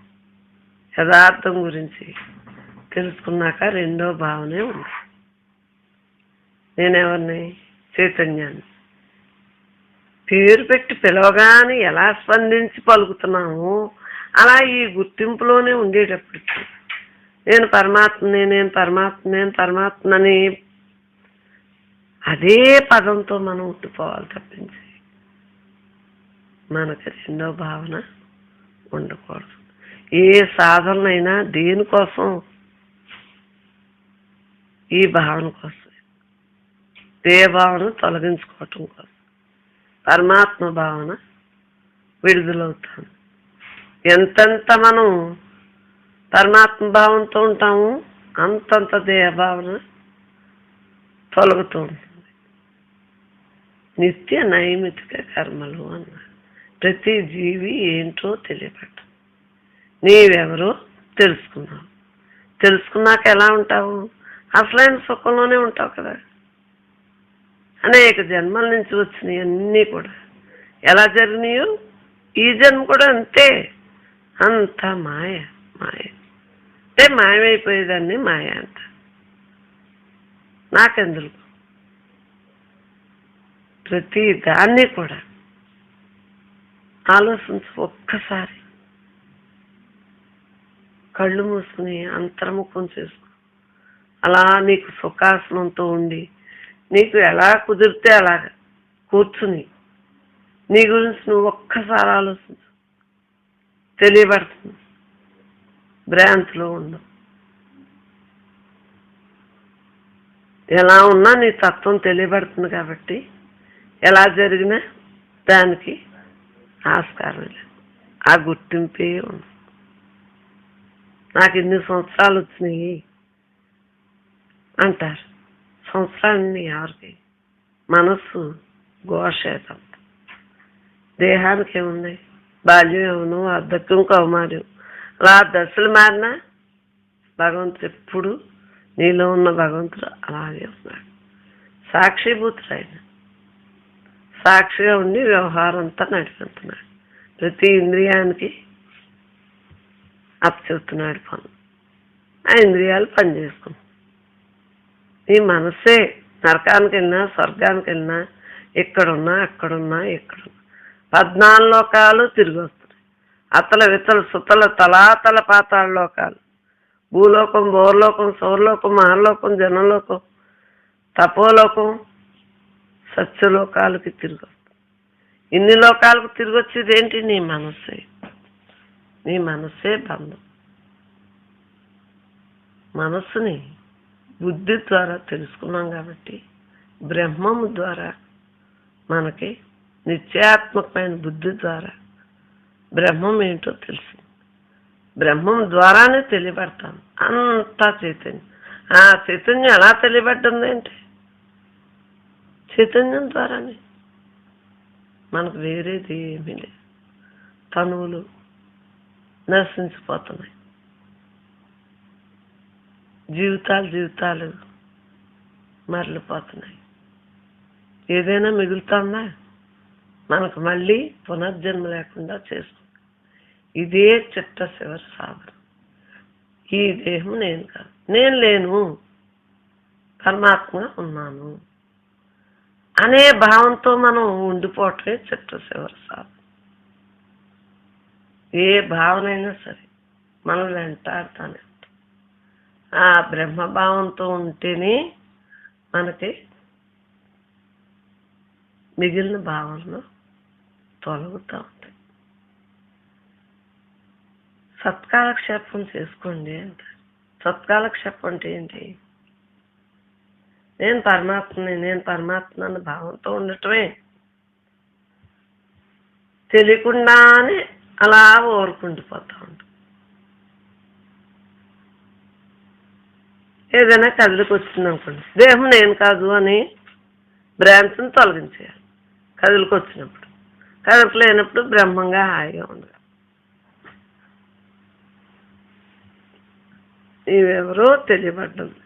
యథార్థం గురించి తెలుసుకున్నాక రెండో భావనే ఉంది. నేనెవరిని? చైతన్యాన్ని. పేరు పెట్టి పిలవగానే ఎలా స్పందించి పలుకుతున్నాము అలా ఈ గుర్తింపులోనే ఉండేటప్పటికి నేను పరమాత్మని, నేను పరమాత్మ, నేను పరమాత్మని అదే పదంతో మనం ఉండిపోవాలి తప్పించి మనకి రెండో భావన ఉండకూడదు. ఏ సాధనైనా దేనికోసం? ఈ భావన కోసం, దేవ భావన తొలగించుకోవటం కోసం. పరమాత్మ భావన విడుదలవుతాను. ఎంతెంత మనం పరమాత్మ భావంతో ఉంటాము అంతంత దేహ భావన తొలగుతూ ఉంటుంది. నిత్య నైమితిక కర్మలు అన్నారు. ప్రతి జీవి ఏంటో తెలియబట్ట. నీవెవరో తెలుసుకున్నావు. తెలుసుకున్నాక ఎలా ఉంటావు? అసలైన సుఖంలోనే ఉంటావు కదా. అనేక జన్మల నుంచి వచ్చినాయి అన్నీ కూడా ఎలా జరిగినాయో ఈ జన్మ కూడా అంతే. అంతా మాయ. మాయ అంటే మాయమైపోయేదాన్ని మాయ అంట. నాకెందుకు? ప్రతి దాన్ని కూడా ఆలోచించు. ఒక్కసారి కళ్ళు మూసుకుని అంతర్ముఖం చేసుకో. అలా నీకు సుఖాసనంతో ఉండి నీకు ఎలా కుదిరితే అలాగా కూర్చుని నీ గురించి నువ్వు ఒక్కసారి ఆలోచించు. తెలియబడుతుంది. భ్రాంతిలో ఉండవు. ఎలా ఉన్నా నీ తత్వం తెలియబడుతుంది కాబట్టి ఎలా జరిగినా దానికి ఆస్కారం లేదు. ఆ గుర్తింపే ఉంది. నాకు ఇన్ని సంవత్సరాలు వచ్చినాయి అంటారు. సంవత్సరాన్ని ఎవరికి? మనస్సు ఘోషేతం. దేహానికి ఏముంది? బాల్యం ఏమను, వార్ధక్యం, కౌమార్యం. అలా దశలు మారినా భగవంతుడు ఎప్పుడు నీలో ఉన్న భగవంతుడు అలాగే ఉన్నాడు. సాక్షిభూతుడు ఆయన. సాక్షిగా ఉండి వ్యవహారం అంతా నడిపిస్తున్నాడు. ప్రతి ఇంద్రియానికి అప్పచెప్తున్నాడు పనులు. ఆ ఇంద్రియాలు పనిచేసుకుంటాయి. నీ మనస్సే నరకానికి వెళ్ళినా స్వర్గానికి వెళ్ళినా ఎక్కడున్నా అక్కడున్నా ఎక్కడున్నా 14 లోకాలు తిరిగి వస్తున్నాయి. అతల వితల సుతల తలాతల పాతాళ లోకాలు, భూలోకం, భోర్లోకం, సౌరలోకం, మహర్లోకం, జనలోకం, తపోలోకం, సత్యలోకాలకి తిరిగి వస్తుంది. ఇన్ని లోకాలకు తిరిగి వచ్చేది ఏంటి? నీ మనస్సే. నీ మనస్సే బంధం. మనస్సుని బుద్ధి ద్వారా తెలుసుకున్నాం కాబట్టి బ్రహ్మము ద్వారా మనకి నిత్యాత్మకమైన బుద్ధి ద్వారా బ్రహ్మం ఏంటో తెలిసింది. బ్రహ్మం ద్వారానే తెలియబడతాం. అంతా చైతన్యం. ఆ చైతన్యం ఎలా తెలియబడ్డంది అంటే చైతన్యం ద్వారానే. మనకు వేరేది ఏమీ లేదు. తనువులు నశించిపోతున్నాయి. జీవితాలు మరలిపోతున్నాయి. ఏదైనా మిగులుతుందా? మనకు మళ్ళీ పునర్జన్మ లేకుండా చేస్తుంది. ఇదే చిట్ట చివరి సాధన. ఈ దేహం నేను కాదు, నేను లేను, పరమాత్మ ఉన్నాను అనే భావంతో మనం ఉండిపోవటమే చిట్ట చివరి సాధన. ఏ భావనైనా సరే మనం వెంటాడుతానే ఉంటాం. ఆ బ్రహ్మభావంతో ఉంటేనే మనకి మిగిలిన భావనలు తొలగుతూ ఉంటాయి. సత్కాలక్షేపం చేసుకోండి అంట. సత్కాలక్షేపం అంటే ఏంటి? నేను పరమాత్మ అన్న భావంతో ఉండటమే. తెలియకుండానే అలా ఊరుకుండిపోతూ ఉంటాం. ఏదైనా కదిలికి వచ్చింది అనుకోండి, దేహం నేను కాదు అని భ్రాంతిని తొలగించేయాలి. కదులుకు వచ్చినప్పుడు, కదులుకు లేనప్పుడు బ్రహ్మంగా హాయిగా ఉండదు. నీవెవరో తెలియబడ్డది.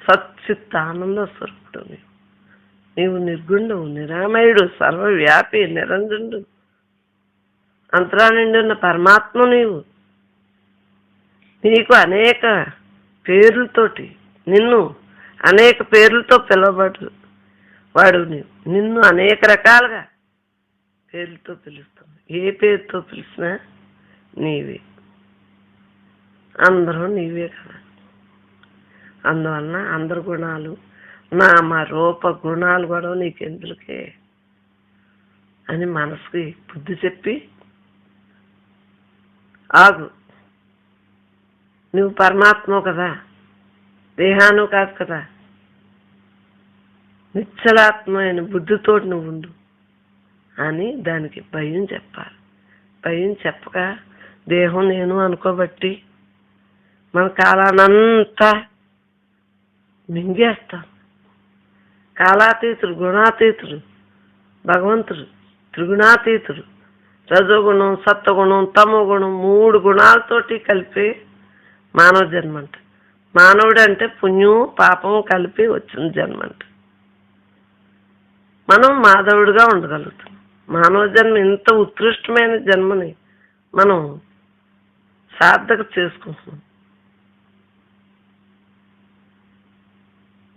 సచ్చిత్ ఆనంద స్వరూపుడు నీవు నిర్గుణుడు, నిరామయుడు, సర్వవ్యాపి, నిరంజనుడు, అంతరానిండి ఉన్న పరమాత్మ నీవు. నీకు అనేక పేర్లతోటి, నిన్ను అనేక పేర్లతో పిలవబడు వాడు నీవు. నిన్ను అనేక రకాలుగా పేర్లతో పిలుస్తుంది. ఏ పేరుతో పిలిచినా నీవే, అందరూ నీవే కదా. అందువలన అందరు గుణాలు, నామ రూప గుణాలు కూడా నీకెందుకే అని మనసుకి బుద్ధి చెప్పి ఆగు. నువ్వు పరమాత్మ కదా, దేహాను కాదు కదా. నిశ్చలాత్మైన బుద్ధితో నువ్వు ఉండు అని దానికి భయం చెప్పాలి. భయం చెప్పక దేహం నేను అనుకోబట్టి మన కాలానంతా మింగేస్తాం. కాలాతీతుడు, గుణాతీతుడు భగవంతుడు, త్రిగుణాతీతుడు, రజోగుణం, సత్వగుణం, తమో గుణం, 3 గుణాలతోటి కలిపి మానవ జన్మ అంట. మానవుడు అంటే పుణ్యం పాపం కలిపి వచ్చిన జన్మ అంట. మనం మాధవుడిగా ఉండగలుగుతాం. మానవ జన్మ ఇంత ఉత్కృష్టమైన జన్మని మనం సార్థక చేసుకుంటున్నాం.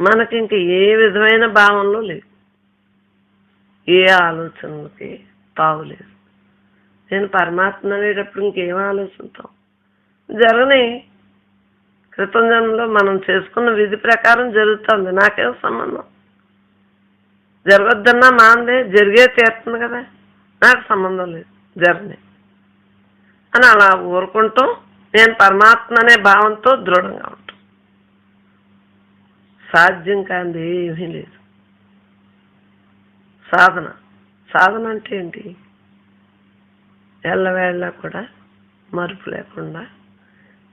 మనకి ఇంక ఏ విధమైన భావనలో లేదు, ఏ ఆలోచనలకి తావులేదు. నేను పరమాత్మ అనేటప్పుడు ఇంకేం ఆలోచిస్తాం? జరగని క్రితం జన్మలో మనం చేసుకున్న విధి ప్రకారం జరుగుతుంది. నాకేం సంబంధం? జరగొద్దన్నా మాందే, జరిగే తీరుతుంది కదా, నాకు సంబంధం లేదు, జరగని అని అలా ఊరుకుంటాం. నేను పరమాత్మ అనే భావంతో దృఢంగా ఉంటాం. సాధ్యం కాంది ఏమీ లేదు. సాధన అంటే ఏంటి? ఎల్లవేళ్ళ కూడా మరుపు లేకుండా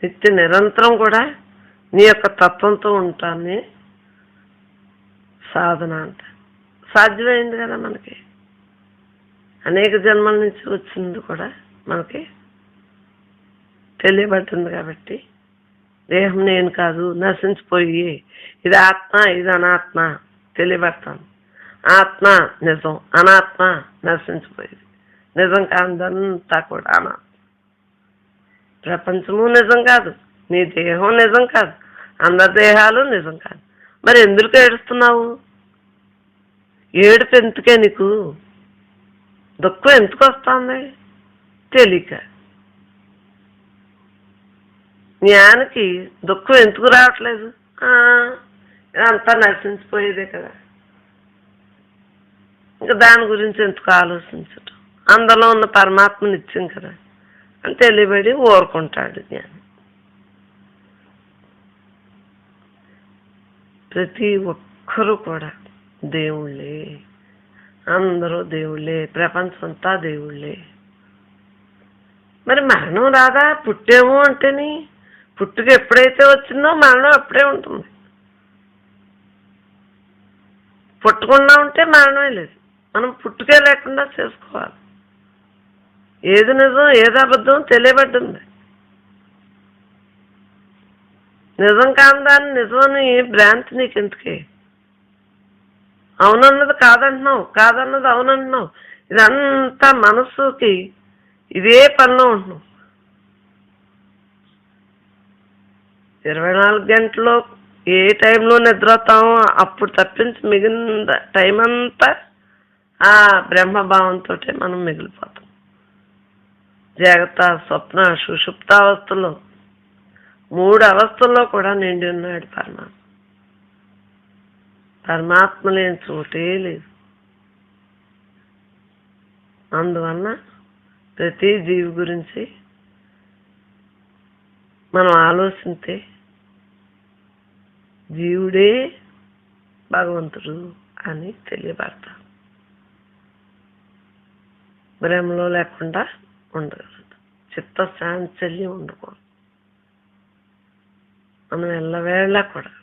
నిత్య నిరంతరం కూడా నీ యొక్క తత్వంతో ఉంటాన్ని సాధన అంట. సాధ్యమైంది కదా మనకి. అనేక జన్మల నుంచి వచ్చింది కూడా మనకి తెలియబడుతుంది. కాబట్టి దేహం నేను కాదు, నశించిపోయి, ఇది ఆత్మ, ఇది అనాత్మ తెలియబడతాను. ఆత్మ నిజం, అనాత్మ నశించిపోయేది. నిజం కాదంతా కూడా అనాత్మ. ప్రపంచము నిజం కాదు, నీ దేహం నిజం కాదు, అందరి దేహాలు నిజం కాదు. మరి ఎందుకు ఏడుస్తున్నావు? ఏడుపు ఎందుకే నీకు? దుఃఖం ఎందుకు వస్తుంది? తెలియక. జ్ఞానికి దుఃఖం ఎందుకు రావట్లేదు? ఇదంతా నశించిపోయేదే కదా, ఇంకా దాని గురించి ఎందుకు ఆలోచించటం? అందులో ఉన్న పరమాత్మ నిత్యం కదా అని తెలియబడి ఊరుకుంటాడు జ్ఞాని. ప్రతి ఒక్కరూ కూడా దేవుళ్ళే, అందరూ దేవుళ్ళే, ప్రపంచం అంతా దేవుళ్ళే. మరి మరణం రాదా? పుట్టేమో అంటేని పుట్టుక ఎప్పుడైతే వచ్చిందో మరణం అప్పుడే ఉంటుంది. పుట్టకుండా ఉంటే మరణమే లేదు. మనం పుట్టుకే లేకుండా చేసుకోవాలి. ఏది నిజం ఏది అబద్ధం తెలియబడ్డింది. నిజం కాని దాన్ని నిజమని భ్రాంతి నీకెందుకే? అవునన్నది కాదంటున్నావు, కాదన్నది అవునంటున్నావు. ఇదంతా మనసుకి ఇదే పనిలో ఉంటున్నావు. 24 గంటల్లో ఏ టైంలో నిద్రపోతామో అప్పుడు తప్పించి మిగిలిన టైం అంతా ఆ బ్రహ్మభావంతో మనం మిగిలిపోతాం. జాగ్రత్త, స్వప్న, సుషుప్తావస్థలో 3 అవస్థల్లో కూడా నిండి ఉన్నాడు పరమాత్మ. పరమాత్మ లేని చోటే లేదు. అందువలన ప్రతి జీవి గురించి మనం ఆలోచిస్తే జీవుడే భగవంతుడు అని తెలియబడతాం. బ్రహ్మలో లేకుండా ఉండగలదు. చిత్త చాంచల్యం ఉండకూడదు. మనం ఎల్లవేళ కూడా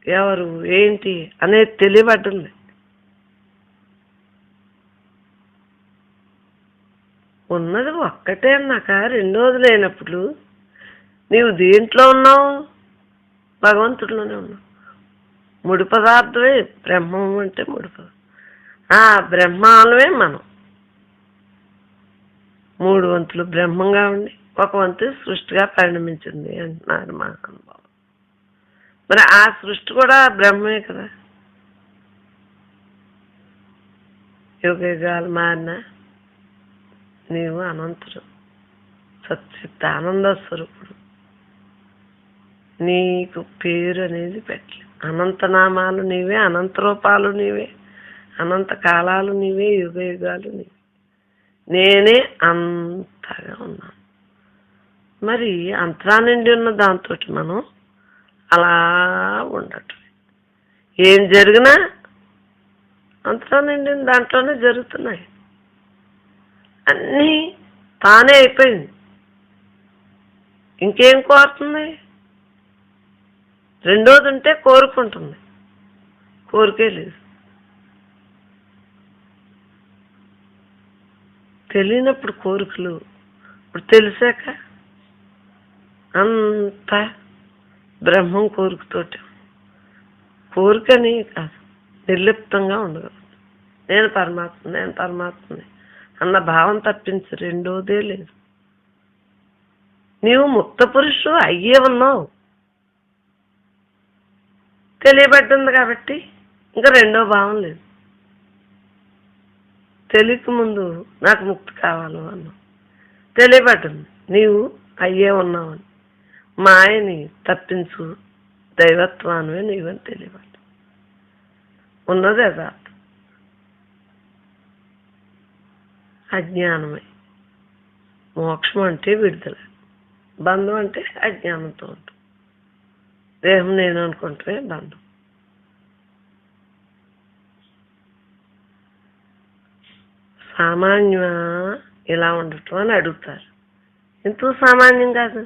ఎవరు ఏంటి అనేది తెలియబడ్డంది. ఉన్నది ఒక్కటే అన్నాక రెండోది లేనప్పుడు నీవు దేంట్లో ఉన్నావు? భగవంతుడిలోనే ఉన్నావు. ముడి పదార్థమే బ్రహ్మం అంటే ముడి పదార్థం. ఆ బ్రహ్మాలమే మనం. 3 వంతులు బ్రహ్మంగా ఉండి 1 వంతు సృష్టిగా పరిణమించింది అంటున్నారు మహానుభావులు. మరి ఆ సృష్టి కూడా బ్రహ్మే కదా. యుగాలు మారినా నీవు అనంతుడు, సచ్చిత్ ఆనంద స్వరూపుడు. నీకు పేరు అనేది పెట్టలే. అనంతనామాలు నీవే, అనంత రూపాలు నీవే, అనంత కాలాలు నీవే, యుగాలు నీవే. నేనే అంతగా ఉన్నాను. మరి అంతరా నిండి ఉన్న దాంతో మనం అలా ఉండటం. ఏం జరిగినా అంతరా నిండిన దాంట్లోనే జరుగుతున్నాయి. అన్నీ తానే అయిపోయింది. ఇంకేం కోరుతుంది? రెండోది ఉంటే కోరుకుంటుంది. కోరికే లేదు. తెలియనప్పుడు కోరికలు, ఇప్పుడు తెలిసాక అంత బ్రహ్మం కోరికతోటి. కోరికని కాదు, నిర్లిప్తంగా ఉండగలదు. నేను పరమాత్మని అన్న భావం తప్పించి రెండోదే లేదు. నీవు ముక్త పురుషుడు అయ్యే ఉన్నావు. తెలియబడ్డింది కాబట్టి ఇంకా రెండో భావం లేదు. తెలియక ముందు నాకు ముక్తి కావాలి అన్నావు. తెలియబడ్డింది నీవు అయ్యే ఉన్నావని. మాయని తప్పించు దైవత్వానివే నీవని తెలియబడ్డ. ఉన్నది యథార్థం. అజ్ఞానమే. మోక్షం అంటే విడుదల, బంధం అంటే అజ్ఞానంతో ఉంటుంది. దేహం నేను అనుకుంటే బంధం. సామాన్య ఇలా ఉండటం అని అడుగుతారు. ఎంతో సామాన్యం కాదు.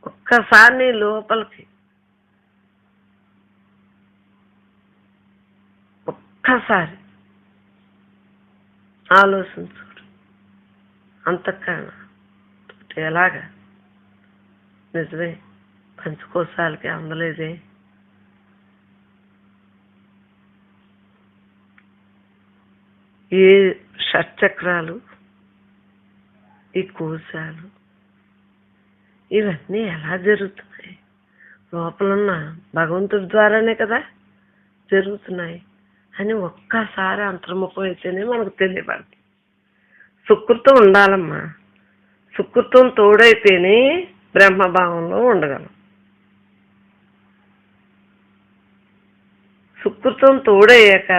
ఒక్కసారి నీ లోపలికి ఒక్కసారి ఆలోచించు. అంతకన్నా ఎలాగా? నిజమే, పంచకోశాలకి అందలేదే. ఏ షట్చక్రాలు, ఈ కోశాలు, ఇవన్నీ ఎలా జరుగుతున్నాయి? లోపలున్న భగవంతుడి ద్వారానే కదా జరుగుతున్నాయి అని ఒక్కసారి అంతర్ముఖం అయితేనే మనకు తెలియబడుతుంది. సుకృతం ఉండాలమ్మా. సుకృతం తోడైతేనే బ్రహ్మభావంలో ఉండగలం. సుకృతం తోడయ్యాక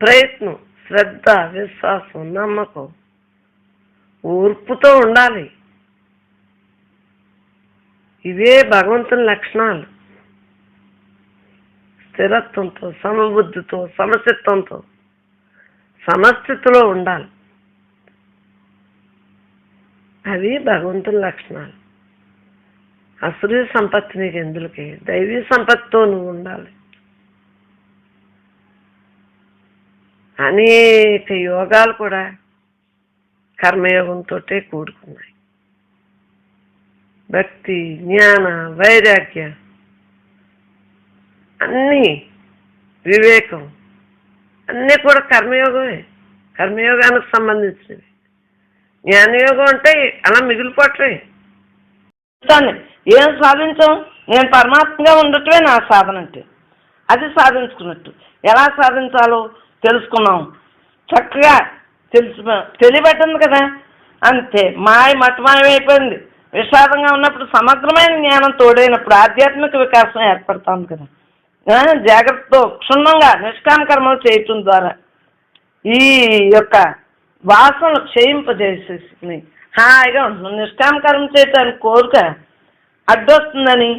ప్రయత్నం, శ్రద్ధ, విశ్వాసం, నమ్మకం, ఓర్పుతో ఉండాలి. ఇవే భగవంతుని లక్షణాలు. స్థిరత్వంతో, సమబుద్ధితో, సమచిత్తంతో, సమస్థితిలో ఉండాలి. అవి భగవంతుని లక్షణాలు. అసురీ సంపత్తి నీకు ఎందులకి? దైవీ సంపత్తితో నువ్వు ఉండాలి. అనేక యోగాలు కూడా కర్మయోగంతో కూడుకున్నాయి. భక్తి, జ్ఞాన, వైరాగ్య, అన్నీ, వివేకం అన్నీ కూడా కర్మయోగమే. కర్మయోగానికి సంబంధించినవి. జ్ఞానయోగం అంటే అలా మిగిలిపోవట్లే. ఏం సాధించాం? నేను పరమాత్మగా ఉండటమే నా సాధన అంటే. అది సాధించుకున్నట్టు. ఎలా సాధించాలో తెలుసుకున్నాం, చక్కగా తెలియబెట్టింది కదా, అంతే. మతమాయమైపోయింది. విషాదంగా ఉన్నప్పుడు సమగ్రమైన జ్ఞానం తోడైనప్పుడు ఆధ్యాత్మిక వికాసం ఏర్పడుతుంది కదా. జాగ్రత్తతో క్షుణ్ణంగా నిష్కామ కర్మలు చేయటం ద్వారా ఈ యొక్క వాసనలు క్షయింపజేసేసి హాయిగా ఉంటుంది. నిష్కామ కర్మ చేయటానికి కోరిక అడ్డొస్తుందని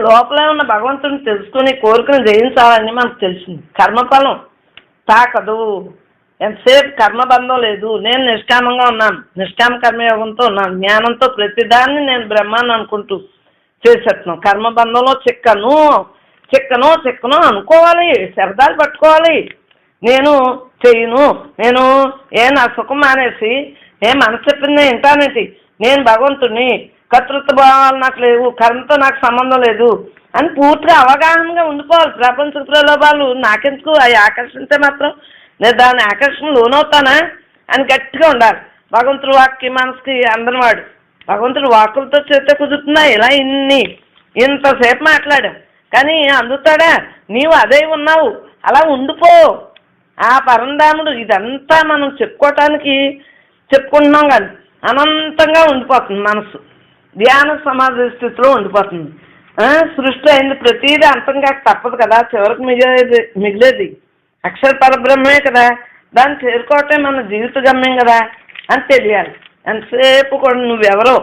లోపలే ఉన్న భగవంతుని తెలుసుకుని కోరికను జయించాలని మనకు తెలిసింది. కర్మఫలం తాకదు. ఎంతసేపు కర్మబంధం లేదు. నేను నిష్కామంగా ఉన్నాను, నిష్కామ కర్మయోగంతో ఉన్నాను, జ్ఞానంతో ప్రతిదాన్ని నేను బ్రహ్మాన్ని అనుకుంటూ చేసేస్తున్నాను. కర్మబంధంలో చిక్కను అనుకోవాలి, శబ్దాలు పట్టుకోవాలి. నేను చెయ్యను, నేను నా సుఖం మానేసి మనసు చెప్పింది వింటానేంటి, నేను భగవంతుడిని, కర్తృత్వ భావాలు నాకు లేవు, కర్మతో నాకు సంబంధం లేదు అని పూర్తిగా అవగాహనగా ఉండిపోవాలి. ప్రపంచ ప్రలోభాలు నాకెందుకు, అవి ఆకర్షించే మాత్రం నేను దాని ఆకర్షణ లోనవుతానా అని గట్టిగా ఉండాలి. భగవంతుడు వాక్కి మనసుకి అందనివాడు. భగవంతుడు వాక్కులతో చేస్తే కుదురుతుందా? ఇలా ఇంతసేపు మాట్లాడాం కానీ అందుతాడా? నీవు అదే ఉన్నావు, అలా ఉండిపో. ఆ పరంధాముడు ఇదంతా మనం చెప్పుకుంటున్నాం కానీ అనంతంగా ఉండిపోతుంది మనసు. ధ్యాన సమాధి స్థితిలో ఉండిపోతుంది. సృష్టి అయింది, ప్రతిదీ అంతంగా తప్పదు కదా. చివరికి మిగిలేది అక్షర పరబ్రహ్మే కదా. దాన్ని చేరుకోవటం మన జీవిత గమ్యం కదా అని తెలియాలి. ఎంతసేపు కూడా నువ్వెవరో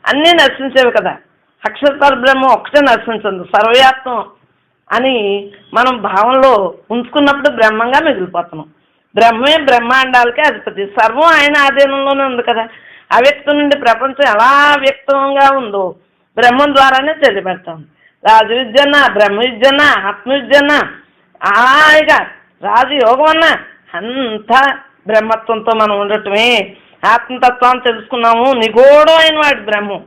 అన్నీ నశించేవి కదా. అక్షర పరబ్రహ్మం ఒక్కటే నశించదు, సర్వవ్యాప్తం అని మనం భావంలో ఉంచుకున్నప్పుడు బ్రహ్మంగా మిగిలిపోతున్నాం. బ్రహ్మే బ్రహ్మాండాలకే అధిపతి. సర్వం ఆయన ఆధీనంలోనే ఉంది కదా. అవ్యక్తం నుండి ప్రపంచం ఎలా వ్యక్తంగా ఉందో బ్రహ్మం ద్వారానే తెలియబెడతాం. రాజు విద్యన్న, బ్రహ్మ విద్యన్న, ఆత్మ విద్యన్న, హాయిగా రాజయోగం అన్నా అంతా బ్రహ్మత్వంతో మనం ఉండటమే. ఆత్మతత్వాన్ని తెలుసుకున్నాము. నిగూఢమైన వాడు బ్రహ్మం.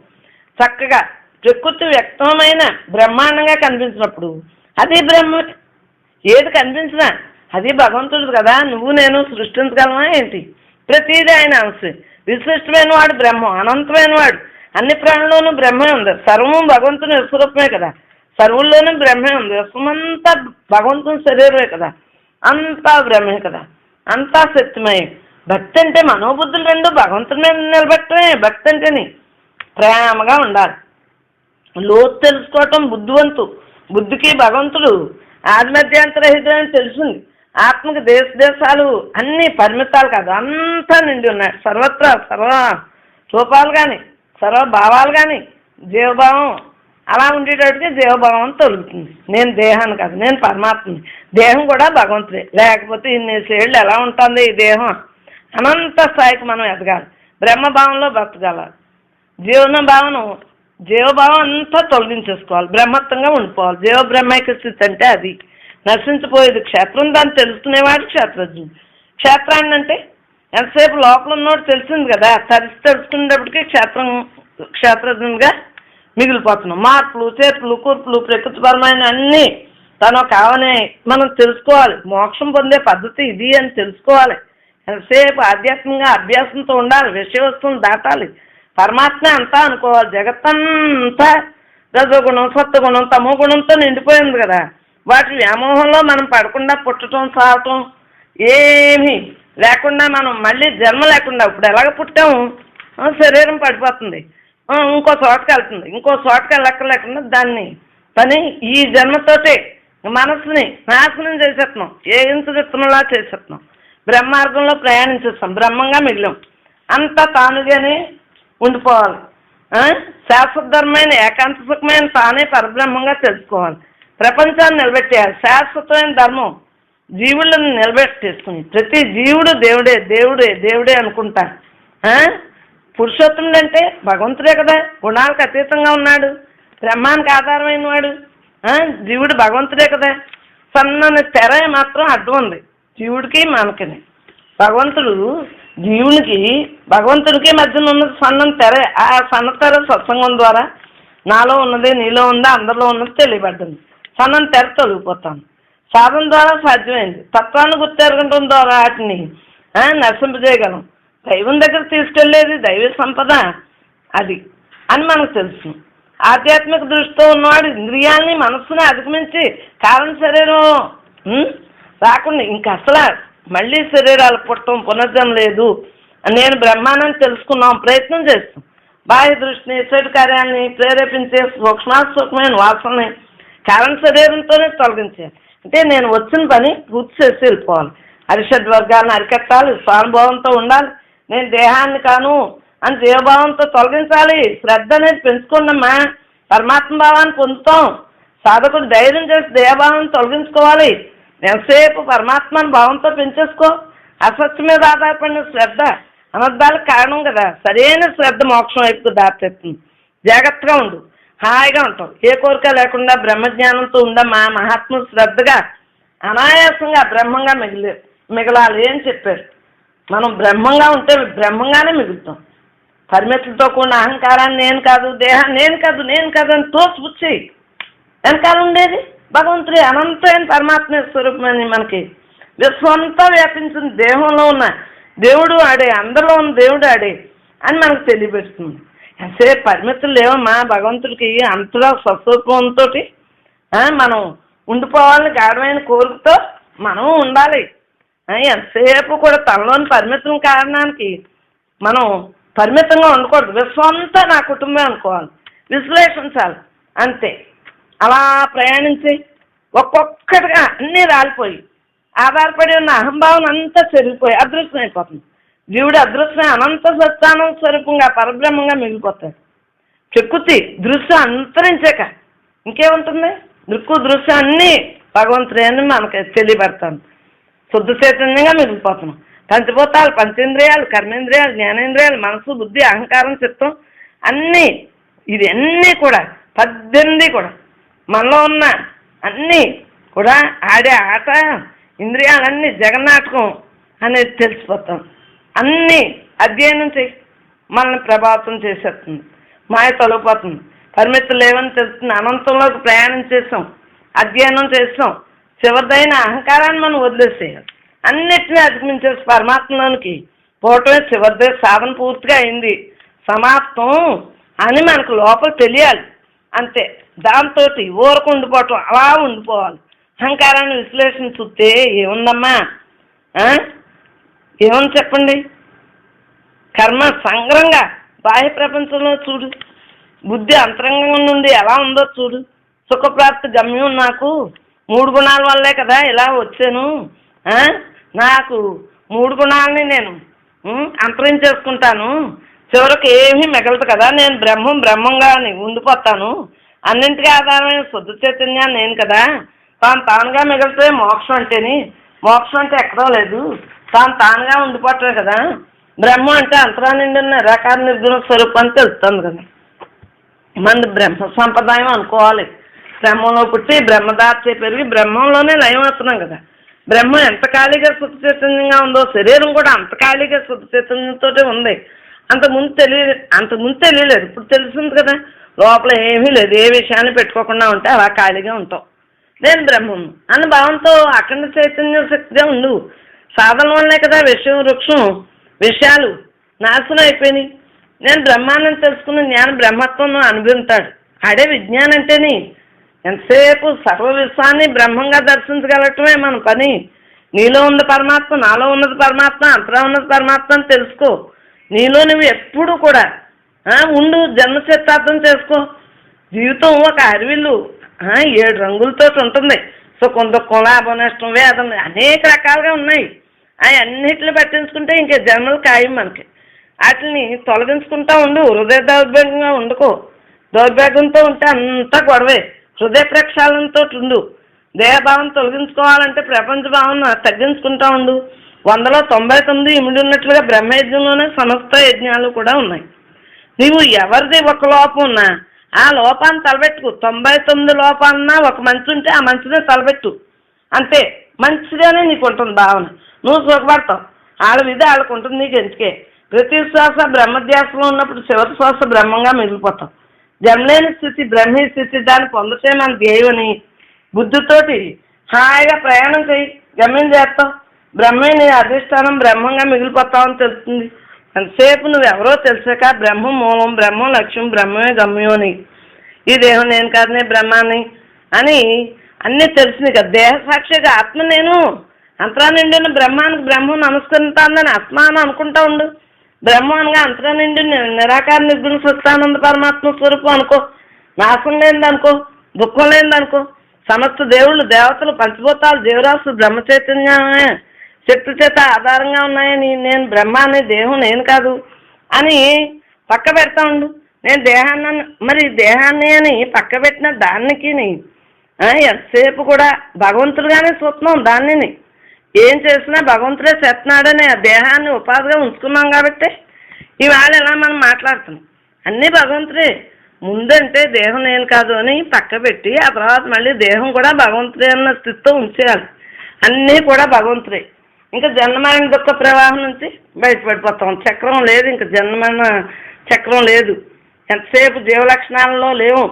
చక్కగా ప్రకృతి వ్యక్తమైన బ్రహ్మాండంగా కనిపించినప్పుడు అది బ్రహ్మ. ఏది కనిపించినా అది భగవంతుడు కదా. నువ్వు నేను సృష్టించగలమా ఏంటి? ప్రతిదీ ఆయన అంశం. విశిష్టమైన వాడు బ్రహ్మం, అనంతమైన వాడు. అన్ని ప్రాణుల్లోనూ బ్రహ్మే ఉంది. సర్వము భగవంతుని విశ్వరూపమే కదా. సర్వుల్లోనూ బ్రహ్మే ఉంది. విశ్వమంతా భగవంతుని శరీరమే కదా. అంతా బ్రహ్మే కదా. అంతా శక్తిమయం. భక్తి అంటే మనోబుద్ధులు రెండు భగవంతుని మీద నిలబెట్టమే భక్తి అంటేని. ప్రేమగా ఉండాలి. లోతు తెలుసుకోవటం బుద్ధివంతు. బుద్ధికి భగవంతుడు ఆదిమధ్యాంతరహితమని తెలిసింది. ఆత్మకి దేశాలు అన్నీ పరిమితాలు కాదు, అంతా నిండి ఉన్నాయి. సర్వత్రా సర్వ రూపాలు కానీ సర్వభావాలు కానీ జీవభావం అలా ఉండేటట్టుగా జీవభావం తొలుగుతుంది. నేను దేహాన్ని కాదు, నేను పరమాత్మని. దేహం కూడా భగవంతుడే. లేకపోతే ఇన్ని సేళ్ళు ఎలా ఉంటుంది ఈ దేహం? అనంత స్థాయికి మనం ఎదగాలి. బ్రహ్మభావంలో బ్రతకాలి. జీవభావం అంతా తొలగించేసుకోవాలి. బ్రహ్మత్వంగా ఉండిపోవాలి. జీవబ్రహ్మైక స్థితి అంటే అది. నశించిపోయేది క్షేత్రం. దాన్ని తెలుసుకునేవాడు క్షేత్రజ్ఞుడు. క్షేత్రాన్ని అంటే ఎంతసేపు లోపల ఉన్నోడు తెలిసింది కదా. తెలుసుకునేటప్పటికీ క్షేత్రజ్ఞుడిగా మిగిలిపోతున్నాం. మార్పులు, చేర్పులు, కూర్పులు, ప్రకృతిపరమైన అన్నీ తను కావనే మనం తెలుసుకోవాలి. మోక్షం పొందే పద్ధతి ఇది అని తెలుసుకోవాలి. ఎంతసేపు ఆధ్యాత్మికంగా అభ్యాసంతో ఉండాలి. విషయ వస్తువును దాటాలి. పరమాత్మ అంతా అనుకోవాలి. జగత్తంతా రజోగుణం, సత్వగుణం, తమో గుణంతో నిండిపోయింది కదా. వాటి వ్యామోహంలో మనం పడకుండా పుట్టడం, సావటం ఏమీ లేకుండా మనం మళ్ళీ జన్మ లేకుండా ఇప్పుడు ఎలాగ పుట్టాము శరీరం పడిపోతుంది, ఇంకో చోటకి వెళ్తుంది. ఇంకో చోటకి వెళ్ళక్కర్లేకుండా దాన్ని పని ఈ జన్మతోటే మనసుని నాశనం చేసేస్తున్నాం. ఏ హింసలా చేసేస్తున్నాం. బ్రహ్మార్గంలో ప్రయాణించేస్తాం. బ్రహ్మంగా మిగిలాం. అంతా తానుగానే ఉండిపోవాలి. శాశ్వత ధర్మమైన ఏకాంత సుఖమైన తానే పరబ్రహ్మంగా తెలుసుకోవాలి. ప్రపంచాన్ని నిలబెట్టేయాలి. శాశ్వతమైన ధర్మం జీవులను నిలబెట్టేసుకుని ప్రతి జీవుడు దేవుడే దేవుడే దేవుడే అనుకుంటా. పురుషోత్తముడు అంటే భగవంతుడే కదా. గుణాలకు అతీతంగా ఉన్నాడు. బ్రహ్మానికి ఆధారమైన వాడు. జీవుడు భగవంతుడే కదా. సన్నని తెర మాత్రం అడ్డం ఉంది జీవుడికి మనకిని. భగవంతుడు జీవునికి భగవంతుడికి మధ్యన ఉన్నది సన్న తెర. ఆ సన్న తెర సత్సంగం ద్వారా నాలో ఉన్నది నీలో ఉందా అందరిలో ఉన్నది తెలియబడ్డది. సన్న తెర తొలగిపోతాను. సాధన ద్వారా సాధ్యమైంది. తత్వాన్ని గుర్తెరగడం ద్వారా వాటిని నశింపజేయగలం. దైవం దగ్గర తీసుకెళ్లేది దైవ సంపద అది అని మనకు తెలుసు. ఆధ్యాత్మిక దృష్టితో ఉన్నవాడు ఇంద్రియాలని మనస్సుని అధిగమించి కారణ శరీరం రాకుండా ఇంక అసలు మళ్ళీ శరీరాలు పుట్టడం పునర్జన్మ లేదు. నేను బ్రహ్మాండం తెలుసుకున్నాం ప్రయత్నం చేస్తాం. బాహ్య దృష్టిని చెడు కార్యాన్ని ప్రేరేపించే సూక్ష్మమైన వాసనని కారణ శరీరంతోనే తొలగించాలి. అంటే నేను వచ్చిన పని పూర్తి చేసి వెళ్ళిపోవాలి. అరిషడ్ వర్గాలను అరికట్టాలి. స్వానుభవంతో ఉండాలి. నేను దేహాన్ని కాను అని జీవభావంతో తొలగించాలి. శ్రద్ధ అనేది పెంచుకోండమ్మా. పరమాత్మ భావాన్ని పొందుతాం. సాధకుడు ధైర్యం చేసి దేహభావాన్ని తొలగించుకోవాలి. ఎంతసేపు పరమాత్మని భావంతో పెంచేసుకో. అసత్యం మీద ఆధారపడిన శ్రద్ధ అనర్థాలకు కారణం కదా. సరైన శ్రద్ధ మోక్షం వైపుకు దారితీస్తుంది. జాగ్రత్తగా ఉండు, హాయిగా ఉంటావు. ఏ కోరిక లేకుండా బ్రహ్మజ్ఞానంతో ఉండమ్మా. మహాత్ముడు శ్రద్ధగా అనాయాసంగా బ్రహ్మంగా మిగలాలి అని చెప్పారు. మనం బ్రహ్మంగా ఉంటే బ్రహ్మంగానే మిగులుతాం. పరిమితులతో కూడిన అహంకారాన్ని నేను కాదు, దేహాన్ని నేను కాదు అని తోసిపుచ్చి వెనకాల ఉండేది భగవంతుడి అనంతమైన పరమాత్మ స్వరూపమని మనకి విశ్వంతా వ్యాపించిన దేహంలో ఉన్న దేవుడు ఆడే, అందరిలో ఉన్న దేవుడు ఆడే అని మనకు తెలియపెడుతుంది. ఎంతసేపు పరిమితులు లేవమ్మా భగవంతుడికి. అంతలో స్వస్వరూపంతో మనం ఉండిపోవాలని గాఢమైన కోరికతో మనం ఉండాలి. ఎంతసేపు కూడా తనలోని పరిమితం కారణానికి మనం పరిమితంగా ఉండకూడదు. విశ్వంతా నా కుటుంబం అనుకోవాలి, విశ్లేషించాలి అంతే. అలా ప్రయాణించి ఒక్కొక్కటిగా అన్నీ రాలిపోయి ఆధారపడి ఉన్న అహంభావం అంతా చెరిగిపోయి అదృష్టం అయిపోతుంది. జీవుడు అదృష్టం అనంత సత్యానంద స్వరూపంగా పరబ్రహ్మంగా మిగిలిపోతాడు. ప్రకృతి దృశ్యం అంతరించాక ఇంకేముంటుంది? దృక్కు దృశ్యం అన్నీ భగవంతుడే అని మనకి తెలియబడతాను. శుద్ధ చైతన్యంగా మిగిలిపోతున్నాం. పంచభూతాలు, పంచేంద్రియాలు, కర్మేంద్రియాలు, జ్ఞానేంద్రియాలు, మనసు, బుద్ధి, అహంకారం, చిత్తం అన్నీ ఇవన్నీ కూడా 18 కూడా మనలో ఉన్న అన్నీ కూడా ఆడే ఆట. ఇంద్రియాలన్నీ జగన్నాటకం అనేది తెలిసిపోతాం. అన్నీ అధ్యయనం చేసి మనల్ని ప్రభావితం చేసేస్తుంది. మాయ తొలగిపోతుంది. పరిమితులు లేవని తెలుస్తుంది. అనంతంలోకి ప్రయాణం చేసాం, అధ్యయనం చేస్తాం. చివరిదైన అహంకారాన్ని మనం వదిలేసేయాలి. అన్నిటినీ అధిగమించేసి పరమాత్మలోనికి పోవటమే చివరిదే. సాధన పూర్తిగా అయింది, సమాప్తం అని మనకు లోపల తెలియాలి అంతే. దాంతో ఊరకు ఉండిపోవటం, అలా ఉండిపోవాలి. అహంకారాన్ని విశ్లేషణ చూస్తే ఏముందమ్మా? ఏమని చెప్పండి? కర్మ సంగ్రంగా బాహ్య ప్రపంచంలో చూడు, బుద్ధి అంతరంగంగా నుండి ఎలా ఉందో చూడు. సుఖప్రాప్తి గమ్యం నాకు 3 గుణాల వల్లే కదా ఇలా వచ్చాను. నాకు 3 గుణాలని నేను అంతరించేసుకుంటాను. చివరికి ఏమీ మిగలదు కదా. నేను బ్రహ్మంగా ఉండిపోతాను. అన్నింటికీ ఆధారమైన శుద్ధ చైతన్యాన్ని నేను కదా. తానుగా మిగిలితే మోక్షం అంటేని. మోక్షం అంటే ఎక్కడో లేదు, తానుగా ఉండిపోవటమే కదా. బ్రహ్మం అంటే అంతరా నిండి నిరాకార నిర్గుణ స్వరూపం అని తెలుస్తుంది కదా. మన బ్రహ్మ సంప్రదాయం అనుకోవాలి. బ్రహ్మంలో పుట్టి బ్రహ్మదార్చే పెరిగి బ్రహ్మంలోనే లయం అవుతున్నాం కదా. బ్రహ్మం ఎంత ఖాళీగా శుద్ధ చైతన్యంగా ఉందో శరీరం కూడా అంత ఖాళీగా శుద్ధ చైతన్యంతో ఉంది. అంతకుముందు తెలియలేదు, ఇప్పుడు తెలిసింది కదా. లోపల ఏమీ లేదు. ఏ విషయాన్ని పెట్టుకోకుండా ఉంటే అలా ఖాళీగా ఉంటాం. నేను బ్రహ్మం అని భావంతో అఖండ చైతన్య శక్తిగా ఉండు. సాధన వల్లే కదా వృక్షం విషయాలు నాశనం అయిపోయినాయి. నేను బ్రహ్మాన్ని తెలుసుకున్న జ్ఞానం బ్రహ్మత్వం అనుభవిస్తాడు. ఆడే విజ్ఞానం అంటేని. ఎంతసేపు సర్వ విశ్వాన్ని బ్రహ్మంగా దర్శించగలగటమే మన పని. నీలో ఉంది పరమాత్మ, నాలో ఉన్నది పరమాత్మ, అంతలో ఉన్నది పరమాత్మ అని తెలుసుకో. నీలో నువ్వు ఎప్పుడు కూడా ఉండు. జన్మ చిత్తార్థం చేసుకో. జీవితం ఒక అరివిల్లు 7 రంగులతో ఉంటుంది. సుఖం, దుఃఖం, లాభం, నష్టం, వేదన అనేక రకాలుగా ఉన్నాయి. అవి అన్నిటిని పట్టించుకుంటే ఇంకే జన్మలు ఖాయం మనకి. వాటిని తొలగించుకుంటా ఉండు. హృదయ దౌర్భాగ్యంగా ఉండకో. దౌర్భాగ్యంతో ఉంటే అంతా గొడవే. హృదయ ప్రక్షాళనతో ఉండు. దేహభావం తొలగించుకోవాలంటే ప్రపంచ భావన తగ్గించుకుంటా ఉండు. 100లో 99 ఇమిడి ఉన్నట్లుగా బ్రహ్మయజ్ఞంలోనే సమస్త యజ్ఞాలు కూడా ఉన్నాయి. నీవు ఎవరిది ఒక లోపం ఉన్నా ఆ లోపాన్ని తలబెట్టుకు. 99 లోపాలన్నా ఒక మంచి ఉంటే ఆ మంచినే తలబెట్టు అంతే. మంచిగానే నీకు ఉంటుంది భావన. నువ్వు సుఖపడతావు. వాళ్ళ విధి వాళ్ళకు ఉంటుంది, నీకు ఎందుకే? ప్రతి శ్వాస బ్రహ్మధ్యాసంలో ఉన్నప్పుడు చివరి శ్వాస బ్రహ్మంగా మిగిలిపోతాం. జమలేని స్థితి బ్రహ్మీ స్థితి, దాన్ని పొందటే మన ధ్యేయమని బుద్ధితోటి హాయిగా ప్రయాణం చేయి, గమ్యం చేస్తాం. బ్రహ్మే నీ అధిష్టానం, బ్రహ్మంగా మిగిలిపోతావని తెలుస్తుంది. అంతసేపు నువ్వెవరో తెలిసాక బ్రహ్మం మూలం, బ్రహ్మం లక్ష్యం, బ్రహ్మమే గమ్యం అని, ఈ దేహం నేను కాదనే బ్రహ్మాన్ని అని అన్నీ తెలిసింది కదా. దేహ సాక్షిగా ఆత్మ నేను, అంతరా నిండిన బ్రహ్మానికి బ్రహ్మం నమస్కరిస్తానని ఆత్మ అని అనుకుంటా ఉండు. బ్రహ్మం అనగా అంతరా నిండి నిరాకార నిర్గుణ సత్యానంద పరమాత్మ స్వరూపం అనుకో. నాశం లేనిదనుకో, దుఃఖం లేనిదనుకో. సమస్త దేవుళ్ళు, దేవతలు, పంచభూతాలు, జీవరాశులు బ్రహ్మ చైతన్యమే శక్తి చేత ఆధారంగా ఉన్నాయని, నేను బ్రహ్మ అనే దేహం నేను కాదు అని పక్క పెడతా ఉండు. నేను దేహాన్ని, మరి దేహాన్ని అని పక్క పెట్టిన దానికి ఎంతసేపు కూడా భగవంతుడుగానే చూస్తున్నాం. దాన్ని ఏం చేసినా భగవంతుడే చేస్తున్నాడని ఆ దేహాన్ని ఉపాధిగా ఉంచుకున్నాం కాబట్టి ఇవాళ ఎలా మనం మాట్లాడుతున్నాం. అన్నీ భగవంతుడే. ముందంటే దేహం నేను కాదు అని పక్క పెట్టి ఆ తర్వాత మళ్ళీ దేహం కూడా భగవంతుడే అన్న స్థితితో ఉంచేయాలి. అన్నీ కూడా భగవంతుడే. ఇంకా జన్మమైన దుఃఖ ప్రవాహం నుంచి బయటపడిపోతాం. చక్రం లేదు, ఇంకా జన్మమైన చక్రం లేదు. ఎంతసేపు జీవలక్షణాలలో లేవు,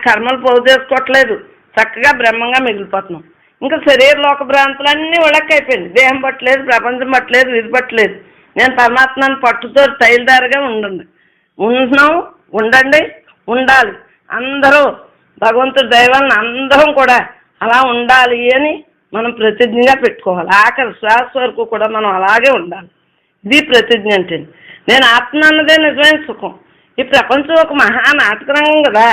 కర్మలు పోగు చేసుకోవట్లేదు, చక్కగా బ్రహ్మంగా మిగిలిపోతున్నాం. ఇంకా శరీర లోక భ్రాంతులు అన్నీ ఒళ్ళక్కైపోయింది. దేహం పట్టలేదు, ప్రపంచం పట్టలేదు, విధి పట్టలేదు. నేను పరమాత్మని పట్టుతో తైలదారుగా ఉండండి, ఉంటున్నాం, ఉండండి, ఉండాలి. అందరూ భగవంతుడి దైవాన్ని అందరం కూడా అలా ఉండాలి అని మనం ప్రతిజ్ఞగా పెట్టుకోవాలి. ఆఖరి శ్వాస వరకు కూడా మనం అలాగే ఉండాలి. ఇది ప్రతిజ్ఞ అంటే. నేను ఆత్మ అన్నదే నిజమైన సుఖం. ఈ ప్రపంచం ఒక మహా నాటకరంగం కదా.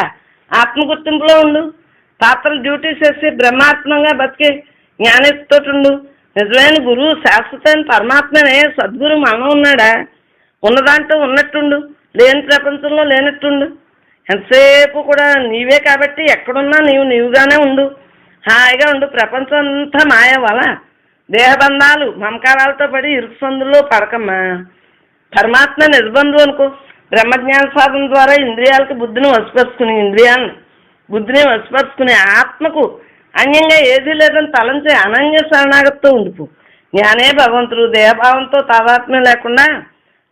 ఆత్మ గుర్తింపులో ఉండు, పాత్రలు డ్యూటీ చేసి బ్రహ్మాత్మంగా బతికి జ్ఞానితో ఉండు. నిజమైన గురువు శాశ్వతమైన పరమాత్మనే సద్గురు మనం ఉన్నాడా? ఉన్నదాంట్లో ఉన్నట్టుండు, లేని ప్రపంచంలో లేనట్టుండు. ఎంతసేపు కూడా నీవే కాబట్టి ఎక్కడున్నా నీవుగానే ఉండు, హాయిగా ఉండు. ప్రపంచం అంతా మాయ వల, దేహబంధాలు మమకారాలతో పడి ఇరుకు సందులో పడకమ్మా. పరమాత్మ నిజబంధువు అనుకో. బ్రహ్మజ్ఞాన సాధన ద్వారా ఇంద్రియాలకి బుద్ధిని వశపరుచుకుని, బుద్ధిని వశపరుచుకుని ఆత్మకు అన్యంగా ఏదీ లేదని తలంచే అనన్య శరణాగతితో ఉండిపో. జ్ఞానే భగవంతుడు. దేహభావంతో తాదాత్మ్యం లేకుండా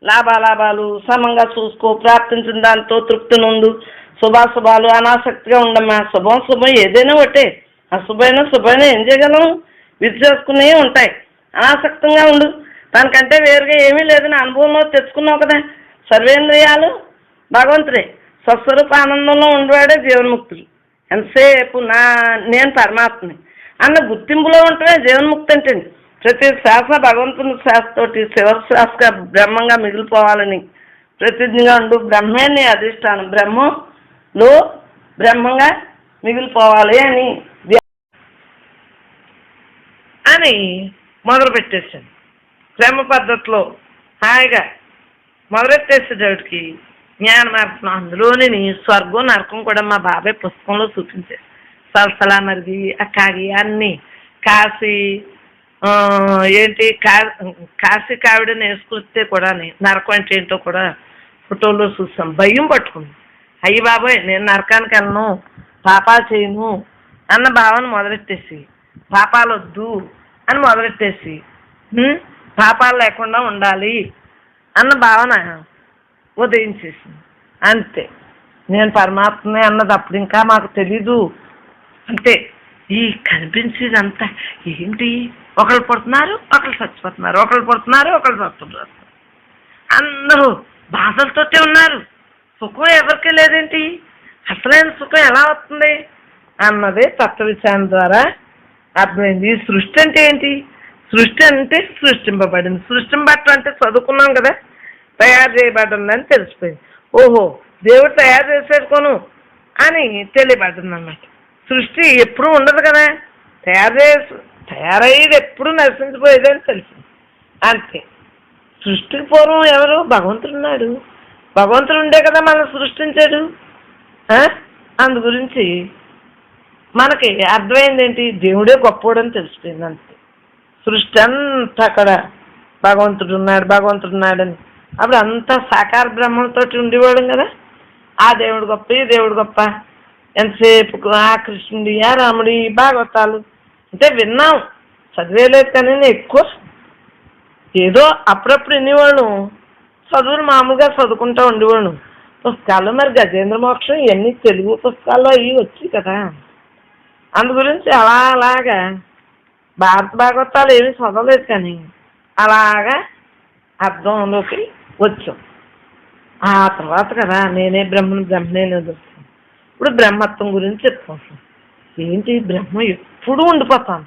లాభాలు సమంగా చూసుకో. ప్రాప్తించిన దాంతో తృప్తి నుండు. శుభాశుభాలు అనాసక్తిగా ఉండమ్మా. శుభం ఏదైనా ఒకటే, అశుభైనా ఏం చేయగలం? విధి చేసుకునే ఉంటాయి. అనాసక్తంగా ఉండు. దానికంటే వేరుగా ఏమీ లేదని అనుభవంలో తెచ్చుకున్నావు కదా. సర్వేంద్రియాలు భగవంతుడే. స్వస్వరూప ఆనందంలో ఉండేవాడే జీవన్ముక్తుడు. ఎంతసేపు నేను పరమాత్మని అన్న గుర్తింపులో ఉంటేనే జీవన్ముక్తి అంటే. ప్రతి శ్వాస భగవంతుని శ్వాసతోటి చివరి శ్వాసగా బ్రహ్మంగా మిగిలిపోవాలని ప్రతిజ్ఞగా ఉండు. బ్రహ్మే నీ అధిష్టానం, బ్రహ్మంలో బ్రహ్మంగా మిగిలిపోవాలి అని మొదలు పెట్టేశాను. క్రమ పద్ధతిలో హాయిగా మొదలెట్టేసేటప్పటికి జ్ఞాన మార్గం అందులోని స్వర్గం నరకం కూడా మా బాబాయ్ పుస్తకంలో చూపించారు. సలసలా మరిది అక్కాగి అన్నీ కాశీ కాశీ కావిడని వేసుకొస్తే కూడా నరకం అంటే ఏంటో కూడా ఫోటోలో చూసాం. భయం పట్టుకుంది. అయ్యి బాబాయ్ నేను నరకానికి వెళ్ళను, పాపాలు చేయను అన్న భావన మొదలెట్టేసి, పాపాలు వద్దు అని మొదలెట్టేసి, పాపాలు లేకుండా ఉండాలి అన్న భావన ఉదయించేసింది. అంతే. నేను పరమాత్మే అన్నది అప్పుడు ఇంకా మాకు తెలీదు. అంతే. ఈ కనిపించేదంతా ఏంటి? ఒకళ్ళు పుడుతున్నారు, ఒకళ్ళు చచ్చిపోతున్నారు, ఒకళ్ళు పుడుతున్నారు, ఒకళ్ళు చచ్చిపోతున్నారు. అందరూ బాధలతోటే ఉన్నారు. సుఖం ఎవరికి లేదేంటి? అసలైన సుఖం ఎలా వస్తుంది అన్నది తత్వ విచారణ ద్వారా అర్థమైంది. ఈ సృష్టి అంటే ఏంటి? సృష్టి అంటే సృష్టింపబడింది. సృష్టింపబట్టం అంటే చదువుకున్నాం కదా, తయారు చేయబడింది అని తెలిసిపోయింది. ఓహో, దేవుడు తయారు చేసేసుకోను అని తెలియబడింది అన్నమాట. సృష్టి ఎప్పుడూ ఉండదు కదా, తయారయ్యేది ఎప్పుడు నశించిపోయేదని తెలిసింది. అంతే. సృష్టికి పూర్వం ఎవరు? భగవంతుడున్నాడు. భగవంతుడు ఉండే కదా మనం సృష్టించాడు. అందు గురించి మనకి అర్థమైంది ఏంటి? దేవుడే గొప్పోడని తెలిసిపోయింది. అంతే. సృష్టి అంతా అక్కడ భగవంతుడు ఉన్నాడని. అప్పుడు అంతా సాకార బ్రహ్మతో ఉండేవాడు కదా. ఆ దేవుడు గొప్ప, ఈ దేవుడు గొప్ప. ఎంతసేపు ఆ కృష్ణుడి, ఆ రాముడి భాగవతాలు అంటే విన్నాం, చదివేలేదు కానీ ఎక్కువ ఏదో అప్పుడప్పుడు వినేవాళ్ళు, చదువులు మామూలుగా చదువుకుంటూ ఉండేవాళ్ళు. పుస్తకాల్లో మరి గజేంద్ర మోక్షం ఇవన్నీ తెలుగు పుస్తకాల్లో అవి వచ్చి కదా, అందు గురించి అలాగా భారత భాగవతాలు ఏమీ చదవలేదు, కానీ అలాగా అర్థంలోకి వచ్చాం. ఆ తర్వాత కదా నేనే బ్రహ్మను, బ్రహ్మనే లేదు. ఇప్పుడు బ్రహ్మత్వం గురించి చెప్పుకుంటాం. ఏంటి బ్రహ్మ ఎప్పుడు ఉండిపోతాం.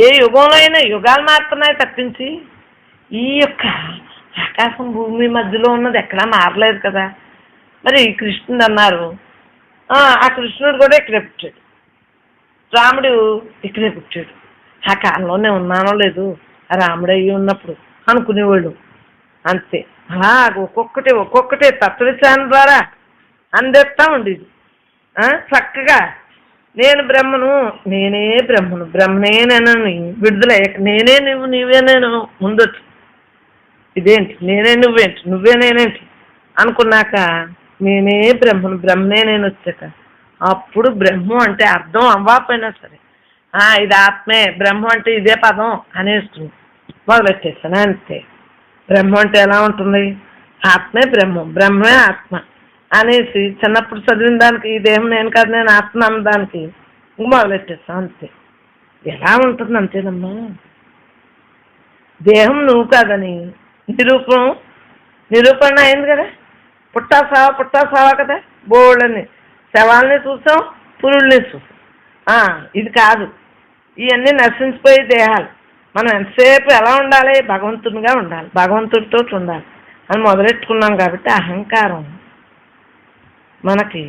ఏ యుగంలో అయినా యుగాలు మారుతున్నాయి తప్పించి ఈ యొక్క ఆకాశం భూమి మధ్యలో ఉన్నది ఎక్కడా మారలేదు కదా. మరి కృష్ణుడు అన్నారు, ఆ కృష్ణుడు కూడా ఇక్కడే పుట్టాడు, రాముడు ఇక్కడే పుట్టాడు. ఆ కాలంలోనే ఉన్నానో లేదు ఆ రాముడు అయ్యి ఉన్నప్పుడు అనుకునేవాళ్ళు. అంతే, అలా ఒక్కొక్కటి తత్వవిచారణ ద్వారా అందేస్తా ఉండేది. చక్కగా నేను బ్రహ్మను, నేనే బ్రహ్మను, బ్రహ్మనే నేనని విడుదలయ్యాక నేనే నువ్వు, నీవే నేను ముందొచ్చు. ఇదేంటి నేనే నువ్వేంటి, నువ్వే నేనేంటి అనుకున్నాక నేనే బ్రహ్మను, బ్రహ్మనే నేను వచ్చాక అప్పుడు బ్రహ్మం అంటే అర్థం అవ్వకపోయినా సరే ఇది ఆత్మే, బ్రహ్మం అంటే ఇదే పదం అనేసుకుని మొదలెట్టేస్తాను. అంతే, బ్రహ్మం అంటే ఎలా ఉంటుంది, ఆత్మే బ్రహ్మం, బ్రహ్మే ఆత్మ అనేసి చిన్నప్పుడు చదివిన దానికి ఈ దేహం నేను కాదు నేను ఆత్మ అన్న దానికి మొదలెట్టేస్తాను. అంతే, ఎలా ఉంటుంది అంతేనమ్మా. దేహం నువ్వు కాదని నిరూపణ అయింది కదా. పుట్టా సావా కదా, బోళ్ళని శవాల్ని చూసాం, పురుల్ని చూసాం. ఇది కాదు, ఇవన్నీ నశించిపోయే దేహాలు. మనం ఎంతసేపు ఎలా ఉండాలి, భగవంతునిగా ఉండాలి, భగవంతుడితో ఉండాలి అని మొదలెట్టుకున్నాం. కాబట్టి అహంకారం మనకి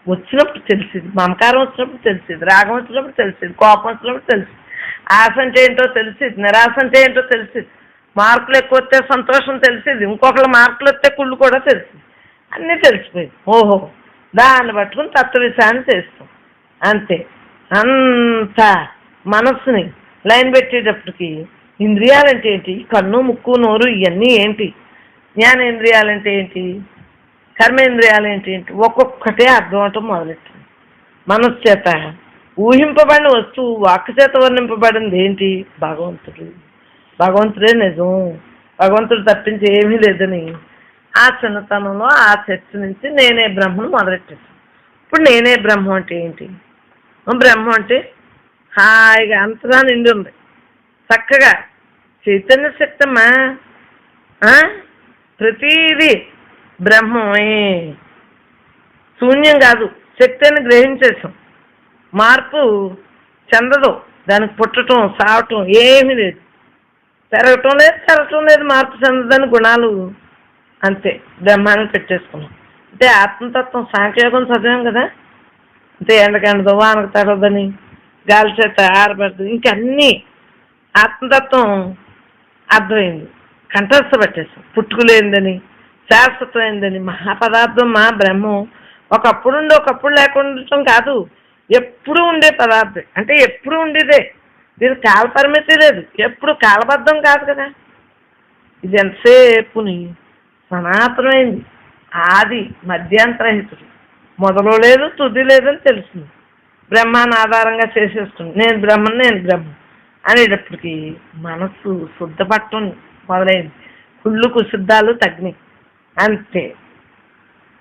వచ్చినప్పుడు తెలిసింది, మమకారం వచ్చినప్పుడు తెలిసింది, రాగం వచ్చినప్పుడు తెలిసింది, కోపం వచ్చినప్పుడు తెలిసింది, ఆశ అంటే ఏంటో తెలిసింది, నిరాశ అంటే ఏంటో తెలిసింది, మార్కులు ఎక్కువ వస్తే సంతోషం తెలిసింది, ఇంకొకరు మార్కులు వస్తే కుళ్ళు కూడా తెలిసింది, అన్నీ తెలిసిపోయింది. ఓహో, దాన్ని పట్టుకుని తత్వవిచారణ చేస్తాం. అంతే, అంత మనస్సుని లైన్ పెట్టేటప్పటికి ఇంద్రియాలంటే ఏంటి, కన్ను ముక్కు నోరు ఇవన్నీ ఏంటి, జ్ఞానేంద్రియాలంటే ఏంటి, కర్మేంద్రియాలు ఏంటి, ఒక్కొక్కటే అర్థం అవటం మొదలెట్టింది. మనస్సు చేత ఊహింపబడిన వస్తువు వాక్కు చేత వర్ణింపబడింది ఏంటి, భగవంతుడే నిజం, భగవంతుడు తప్పించి ఏమీ లేదని ఆ చిన్నతనంలో ఆ చర్చ నుంచి నేనే బ్రహ్మను మొదలెట్టేసాను. ఇప్పుడు నేనే బ్రహ్మం అంటే ఏంటి, బ్రహ్మం అంటే హాయిగా అంతగా నిండి ఉంది, చక్కగా చైతన్య శక్తమ్మా, ప్రతీది బ్రహ్మమే, శూన్యం కాదు, శక్తి అని గ్రహించేసాం. మార్పు చెందదు, దానికి పుట్టడం సావటం ఏమీ లేదు, పెరగటం లేదు, మార్పు చెందదని గుణాలు. అంతే, బ్రహ్మాన్ని పెట్టేసుకున్నాం. అంటే ఆత్మతత్వం సాంఖ్యయోగం చదివాం కదా. అంటే ఎండకెండదు, వానకు తగదని, గాలి చేత ఆరబడదు, ఇంకన్నీ ఆత్మతత్వం అర్థమైంది, కంఠస్థ పెట్టేస్తాం. పుట్టుకులేందని, శాశ్వతమైందని, మహాపదార్థం మా బ్రహ్మం ఒకప్పుడుండి ఒకప్పుడు లేకుండా కాదు, ఎప్పుడు ఉండే పదార్థం. అంటే ఎప్పుడు ఉండేదే, దీనికి కాల పరిమితి లేదు, ఎప్పుడు కాలబద్ధం కాదు కదా. ఇది ఎంతసేపుని సనాతనమైంది, ఆది మధ్యాంతరహితుడు, మొదలు లేదు తుది లేదని తెలిసింది. బ్రహ్మాన్ని ఆధారంగా చేసేస్తుంది, నేను బ్రహ్మ అనేటప్పటికీ మనస్సు శుద్ధపట్టం మొదలైంది, కుళ్ళు కుశుద్ధాలు తగ్గినాయి. అంతే,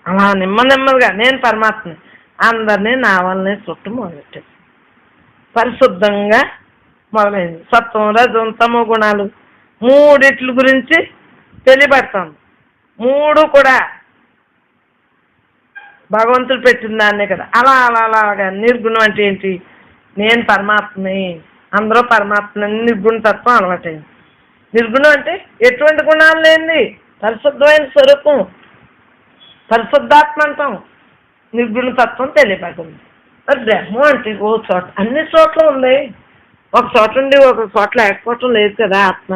అలా నెమ్మదిగా నేను పరమాత్మ అందరినీ నా వల్లనే చుట్టూ మొదలెట్టాను. పరిశుద్ధంగా మొదలైంది. సత్వం రజం తమో గుణాలు మూడిట్ల గురించి తెలియబడతాను. మూడు కూడా భగవంతుడు పెట్టిన దాన్నే కదా. అలాగా నిర్గుణం అంటే ఏంటి, నేను పరమాత్మని, అందరూ పరమాత్మని, నిర్గుణ తత్వం అలవాటైంది. నిర్గుణం అంటే ఎటువంటి గుణాలు లేనిది పరిశుద్ధమైన స్వరూపం, పరిశుద్ధాత్మ అంటాం. నిర్గుణ తత్వం తెలియబడింది. మరి బ్రహ్మం అంటే ఓ చోట, అన్ని చోట్ల ఉంది, ఒక చోట ఉండి ఒక చోట లేకపోవటం లేదు కదా ఆత్మ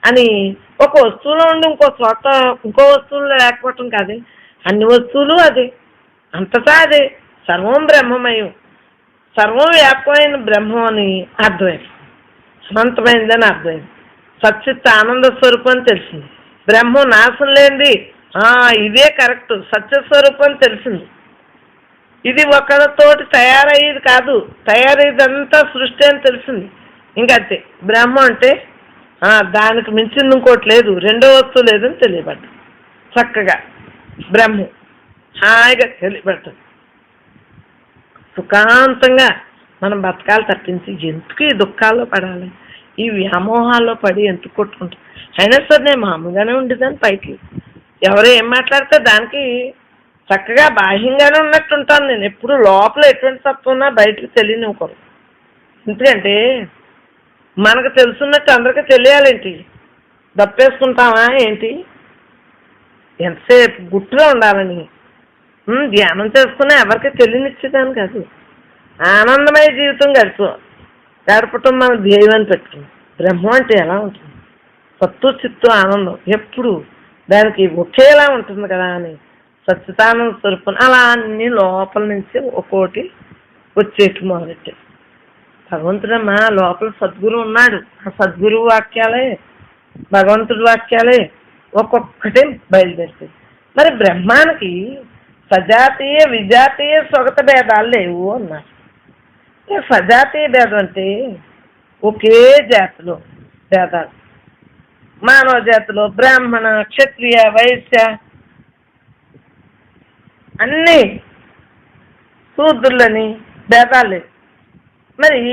అని. ఒక వస్తువులో ఉండి ఇంకో చోట ఇంకో వస్తువులో లేకపోవటం కాదు, అన్ని వస్తువులు అదే, అంతటా అదే, సర్వం బ్రహ్మమయం, సర్వం వ్యాపకమైన బ్రహ్మం అని అర్థమైంది, అనంతమైందని అర్థమైంది. సచ్చిత్ ఆనంద స్వరూపం అని తెలిసింది. బ్రహ్మం నాశం లేనిది, ఇదే కరెక్ట్ సత్యస్వరూపం అని తెలిసింది. ఇది ఒకరితోటి తయారయ్యేది కాదు, తయారయ్యేదంతా సృష్టి అని తెలిసింది. ఇంకంతే, బ్రహ్మం అంటే దానికి మించింది ఇంకోటి లేదు, రెండో వస్తువు లేదని తెలియబడ్డ చక్కగా బ్రహ్మం హాయిగా తెలియబడుతుంది. సుఖాంతంగా మనం బతకాలి తప్పించి ఎందుకు ఈ దుఃఖాల్లో పడాలి, ఈ వ్యామోహాల్లో పడి ఎందుకు కొట్టుకుంటాం. అయినా సరే నేను మామూలుగానే ఉండేదాన్ని, పైకి ఎవరు ఏం మాట్లాడితే దానికి చక్కగా బాహ్యంగానే ఉన్నట్టుంటాను. నేను ఎప్పుడు లోపల ఎటువంటి తప్పు ఉన్నా బయటకు తెలియనివ్వకూడదు. ఎందుకంటే మనకు తెలుసున్నట్టు అందరికీ తెలియాలేంటి, దప్పేసుకుంటామా ఏంటి, ఎంతసేపు గుట్టుగా ఉండాలని ధ్యానం చేసుకున్నా ఎవరికి తెలియనిచ్చేదాన్ని కాదు. ఆనందమయ జీవితం గడపటం మన ధ్యేయాన్ని పెట్టుకున్నాం. బ్రహ్మం అంటే ఎలా ఉంటుంది, సత్తు చిత్తు ఆనందం ఎప్పుడు దానికి ఒకేలా ఉంటుంది కదా అని సచ్చిదానంద స్వరూపం అలా అన్ని లోపల నుంచి ఒక్కోటి వచ్చేటి మొదలెట్టాడు. భగవంతుడమ్మా లోపల సద్గురు ఉన్నాడు, ఆ సద్గురువు వాక్యాలే భగవంతుడి వాక్యాలే ఒక్కొక్కటే బయలుదేరుతాయి. మరి బ్రహ్మానికి సజాతీయ విజాతీయ స్వగత భేదాలు లేవు అన్నారు. సజాతీయ భేదం అంటే ఒకే జాతిలో భేదాలు, మానవ జాతిలో బ్రాహ్మణ క్షత్రియ వైశ్య అన్నీ శూద్రులని భేదాలు లేవు. మరి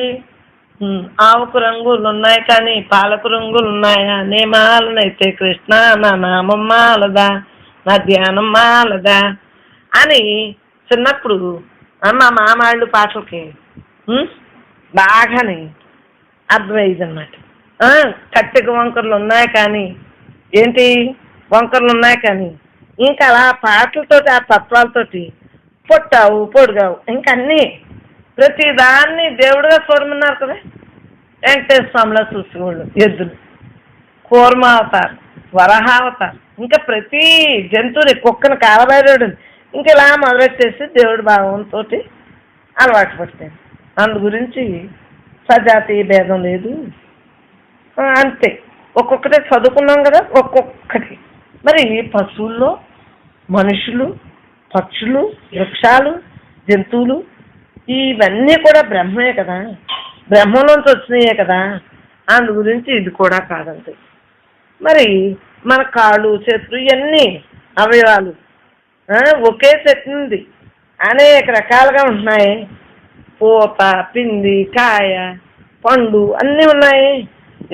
ఆవుకు రంగులు ఉన్నాయి కానీ పాలకు రంగులు ఉన్నాయా, నే మాలనైతే కృష్ణ నా నామం మాలదా నా ధ్యానం మాలదా అని చిన్నప్పుడు మా మామాళ్ళు పాటలకి బాగానే అర్థమయ్యేది అన్నమాట. కట్టెకు వంకర్లు ఉన్నాయి కానీ ఏంటి వంకర్లు ఉన్నాయి కానీ ఇంకా అలా పాటలతోటి ఆ తత్వాలతోటి పొట్టావు పొడిగావు ఇంకన్నీ ప్రతి దాన్ని దేవుడుగా చూడమన్నారు కదా. వెంకటేశ్వర స్వామిలో చూసుకోళ్ళు, ఎద్దులు, కూర్మ అవతారు, వరహావతారు, ఇంకా ప్రతి జంతువుని కుక్కను కాలబైరుడు ఇంకా ఇలా మొదలెట్టేసి దేవుడి భావంతో అలవాటు పడతాను. అందు గురించి సజాతీయ భేదం లేదు, అంతే ఒక్కొక్కటే చదువుకున్నాం కదా ఒక్కొక్కటి. మరి పశువుల్లో మనుషులు పక్షులు వృక్షాలు జంతువులు ఇవన్నీ కూడా బ్రహ్మే కదా, బ్రహ్మంలోంచి వచ్చినాయే కదా. అందు గురించి ఇది కూడా కాదంతే. మరి మన కాళ్ళు చేతులు ఇవన్నీ అవయవాలు ఒకే చెట్టు నుండి అనేక రకాలుగా ఉంటున్నాయి. పూత పిండి కాయ పండు అన్నీ ఉన్నాయి.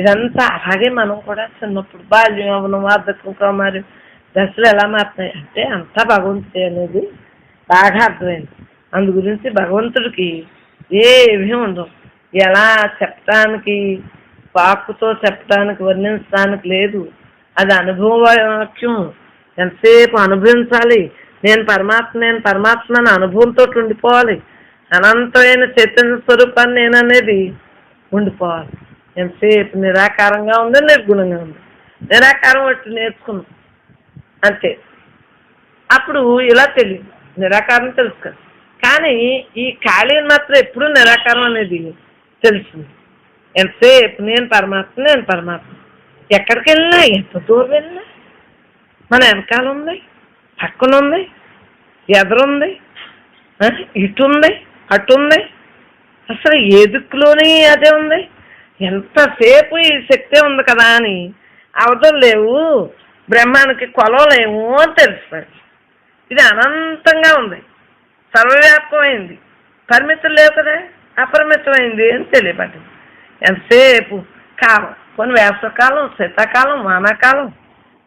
ఇదంతా అలాగే మనం కూడా చిన్నప్పుడు బాల్యం అవనం వార్ధక్యం కౌమార్యం దశలు ఎలా మారుతాయి అంటే అంతా భగవంతుడే అనేది బాగా అర్థమైంది. అందు గురించి భగవంతుడికి ఏమీ ఉండవు. ఎలా చెప్పడానికి వాక్కుతో చెప్పడానికి వర్ణించడానికి లేదు, అది అనుభవవాక్యం. ఎంతసేపు అనుభవించాలి, నేను పరమాత్మని అనుభవంతో ఉండిపోవాలి. అనంతమైన చైతన్య స్వరూపాన్ని నేననేది ఉండిపోవాలి. ఎంతసేపు నిరాకారంగా ఉంది నిర్గుణంగా ఉంది, నిరాకారం వచ్చి నేర్చుకున్నాం అంతే. అప్పుడు ఇలా తెలియదు, నిరాకారం తెలుసు కదా. కానీ ఈ ఖాళీని మాత్రం ఎప్పుడూ నిరాకారం అనేది తెలిసింది. ఎంతసేపు నేను పరమాత్మ ఎక్కడికి వెళ్ళినా ఎంత దూరం వెళ్ళినా మన వెనకాల ఉంది, పక్కన ఉంది, ఎదురుంది, ఇటుంది అటుంది, అసలు ఏ దిక్కులోని అదే ఉంది. ఎంతసేపు ఈ శక్తి ఉంది కదా అని అవధులు లేవు, బ్రహ్మానికి కొలవలేము అని తెలుస్తాడు. ఇది అనంతంగా ఉంది, సర్వవ్యాప్తమైంది, పరిమితులు లేవు కదా, అపరిమితమైంది అని తెలియబడింది. ఎంతసేపు కాలం, కొన్ని వేసవకాలం, శీతాకాలం, వానాకాలం,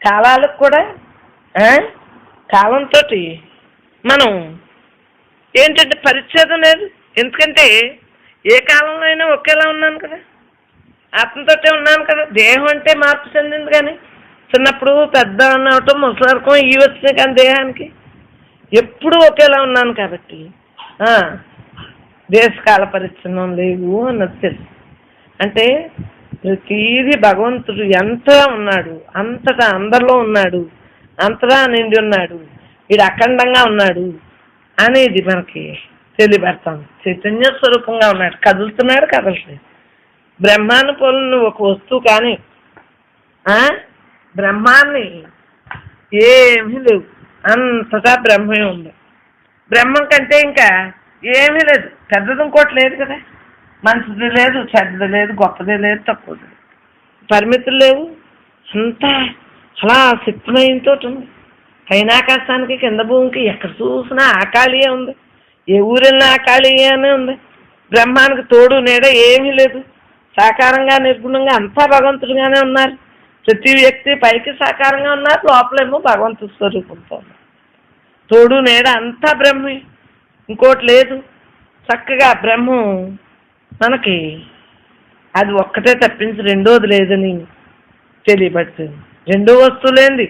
కాలాలకు కూడా కాలంతో మనం ఏంటంటే పరిచ్ఛేదం లేదు. ఎందుకంటే ఏ కాలంలో అయినా ఒకేలా ఉన్నాను కదా, ఆత్మతోటే ఉన్నాను కదా. దేహం అంటే మార్పు చెందింది కానీ చిన్నప్పుడు పెద్ద అన్నవటం ముసలరకం ఇవి వచ్చినాయి కానీ దేహానికి ఎప్పుడూ ఒకేలా ఉన్నాను కాబట్టి దేశకాల పరిచ్ఛిన్నం లేవు అన్నది తెలుసు. అంటే ప్రతీది భగవంతుడు ఎంతగా ఉన్నాడు, అంతటా అందరిలో ఉన్నాడు, అంతటా నిండి ఉన్నాడు, వీడు అఖండంగా ఉన్నాడు అనేది మనకి తెలియబెడతాం. చైతన్య స్వరూపంగా ఉన్నాడు, కదులుతున్నాడు కదలట్లేదు. బ్రహ్మాన్ని పోలిన ఒక వస్తువు కానీ బ్రహ్మాన్ని ఏమీ లేవు, అంతటా బ్రహ్మే ఉంది. బ్రహ్మం కంటే ఇంకా ఏమీ లేదు, పెద్దది ఇంకోటి లేదు కదా. మంచిది లేదు, చెడ్డది లేదు, గొప్పది లేదు, తక్కువది లేదు. పరిమితులు లేవు, అంతా అలా శక్తిమయంతో ఉంది. పైన ఆకాశానికి కింద భూమికి ఎక్కడ చూసినా ఆకాళీయే ఉంది. ఏ ఊరెళ్ళినా ఆకాళీయనే ఉంది. బ్రహ్మానికి తోడు నీడ ఏమీ లేదు. సాకారంగా నిర్గుణంగా అంతా భగవంతుడిగానే ఉన్నారు. ప్రతి వ్యక్తి పైకి సాకారంగా ఉన్నారు, లోపలేమో భగవంతుడి స్వరూపంతో ఉన్నారు. తోడు నీడ అంతా బ్రహ్మే, ఇంకోటి లేదు. చక్కగా బ్రహ్మం మనకి అది ఒక్కటే తప్పించి రెండోది లేదని తెలియబడుతుంది. రెండో వస్తువు లేనిది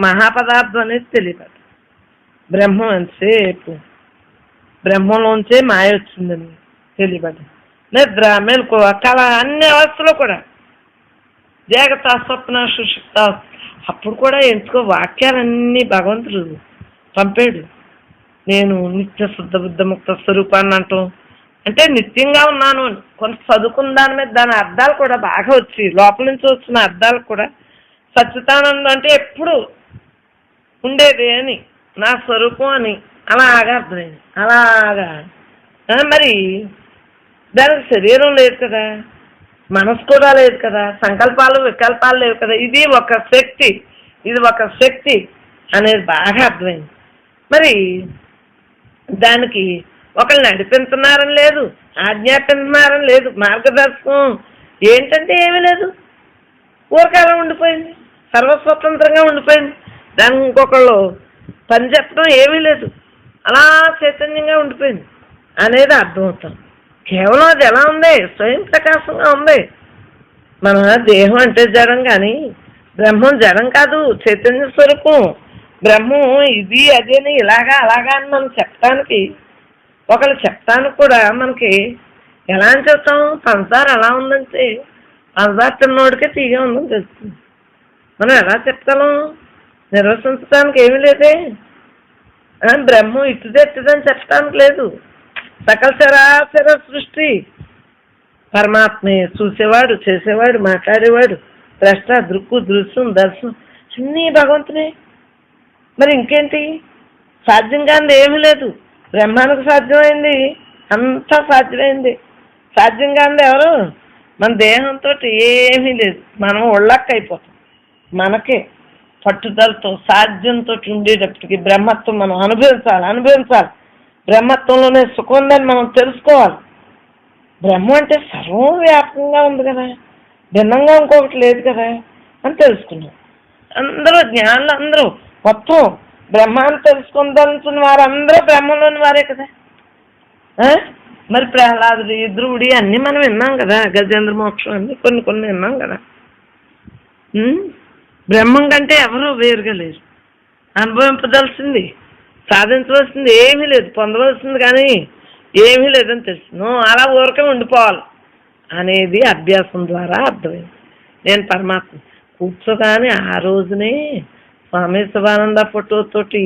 మహాపదార్థం అనేది తెలియబడుతుంది. బ్రహ్మం ఎంతసేపు బ్రహ్మంలోంచే మాయ వచ్చిందని తెలియబడుతుంది. నిద్ర, మెలకువ, కళ అన్ని అవస్థలో కూడా జాగ్రత్త, స్వప్న, సుషుప్త అప్పుడు కూడా ఎంచుకో వాక్యాలన్నీ భగవంతుడు పంపాడు. నేను నిత్య శుద్ధ బుద్ధ ముక్త స్వరూపాన్ని అంటాం అంటే నిత్యంగా ఉన్నాను అని. కొంత చదువుకున్న దాని మీద దాని అర్థాలు కూడా బాగా వచ్చి లోపల నుంచి వచ్చిన అర్థాలు కూడా సచ్చిదానందం అంటే ఎప్పుడు ఉండేది అని, నా స్వరూపం అని అలాగా అర్థమైంది. అలాగా మరి దానికి శరీరం లేదు కదా, మనసు కూడా లేదు కదా, సంకల్పాలు వికల్పాలు లేవు కదా. ఇది ఒక శక్తి, ఇది ఒక శక్తి అనేది బాగా అర్థమైంది. మరి దానికి ఒకళ్ళు నడిపించున్నారని లేదు, ఆజ్ఞాపిస్తున్నారని లేదు, మార్గదర్శకం ఏంటంటే ఏమీ లేదు. ఊరకాలం ఉండిపోయింది, సర్వస్వతంత్రంగా ఉండిపోయింది. దానికి ఇంకొకళ్ళు పని చెప్పడం ఏమీ లేదు, అలా చైతన్యంగా ఉండిపోయింది అనేది అర్థమవుతాం. కేవలం అది ఎలా ఉంది, స్వయం ప్రకాశంగా ఉంది. మన దేహం అంటే జడం, కానీ బ్రహ్మం జడం కాదు, చైతన్య స్వరూపం. బ్రహ్మం ఇది అదేని ఇలాగా అలాగా అని మనం చెప్పడానికి, ఒకళ్ళు చెప్పడానికి కూడా మనకి ఎలా అని చెప్తాం. పంచదార ఎలా ఉందంటే పంచదార తిన్నోడికే తీగా ఉందని తెలుస్తుంది. మనం ఎలా చెప్తాము, నిర్వచించడానికి ఏమీ లేదే. బ్రహ్మం ఇటుదే ఎట్టుదని చెప్పడానికి లేదు. సకల చరాచర సృష్టి పరమాత్మే, చూసేవాడు, చేసేవాడు, మాట్లాడేవాడు, ద్రష్ట, దృక్కు, దృశ్యం, దర్శనం అన్నీ భగవంతునే. మరి ఇంకేంటి, సాధ్యం కానిది ఏమీ లేదు. బ్రహ్మానికి సాధ్యమైంది, అంతా సాధ్యమైంది. సాధ్యం కానిది ఎవరు, మన దేహంతో ఏమీ లేదు. మనం ఒళ్ళక్క అయిపోతాం. మనకే పట్టుదలతో సాధ్యంతో ఉండేటప్పటికి బ్రహ్మత్వం మనం అనుభవించాలి. బ్రహ్మత్వంలోనే సుఖం ఉందని మనం తెలుసుకోవాలి. బ్రహ్మం అంటే సర్వవ్యాపకంగా ఉంది కదా, భిన్నంగా ఇంకొకటి లేదు కదా అని తెలుసుకున్నాం. అందరూ జ్ఞానులు, అందరూ మొత్తం బ్రహ్మాన్ని తెలుసుకుందాల్సిన వారందరూ బ్రహ్మంలోని వారే కదా. మరి ప్రహ్లాదుడి, ధ్రువుడి అన్నీ మనం విన్నాం కదా, గజేంద్ర మోక్షం అన్నీ కొన్ని విన్నాం కదా. బ్రహ్మం కంటే ఎవరూ వేరుగా లేరు. అనుభవింపదలసింది, సాధించవలసింది ఏమీ లేదు, పొందవలసింది కానీ ఏమీ లేదని తెలుసు. అలా ఊరకే ఉండిపోవాలి అనేది అభ్యాసం ద్వారా అర్థమైంది. నేను పరమాత్మ కూర్చోగానే ఆ రోజునే స్వామి శివానంద ఫోటోతోటి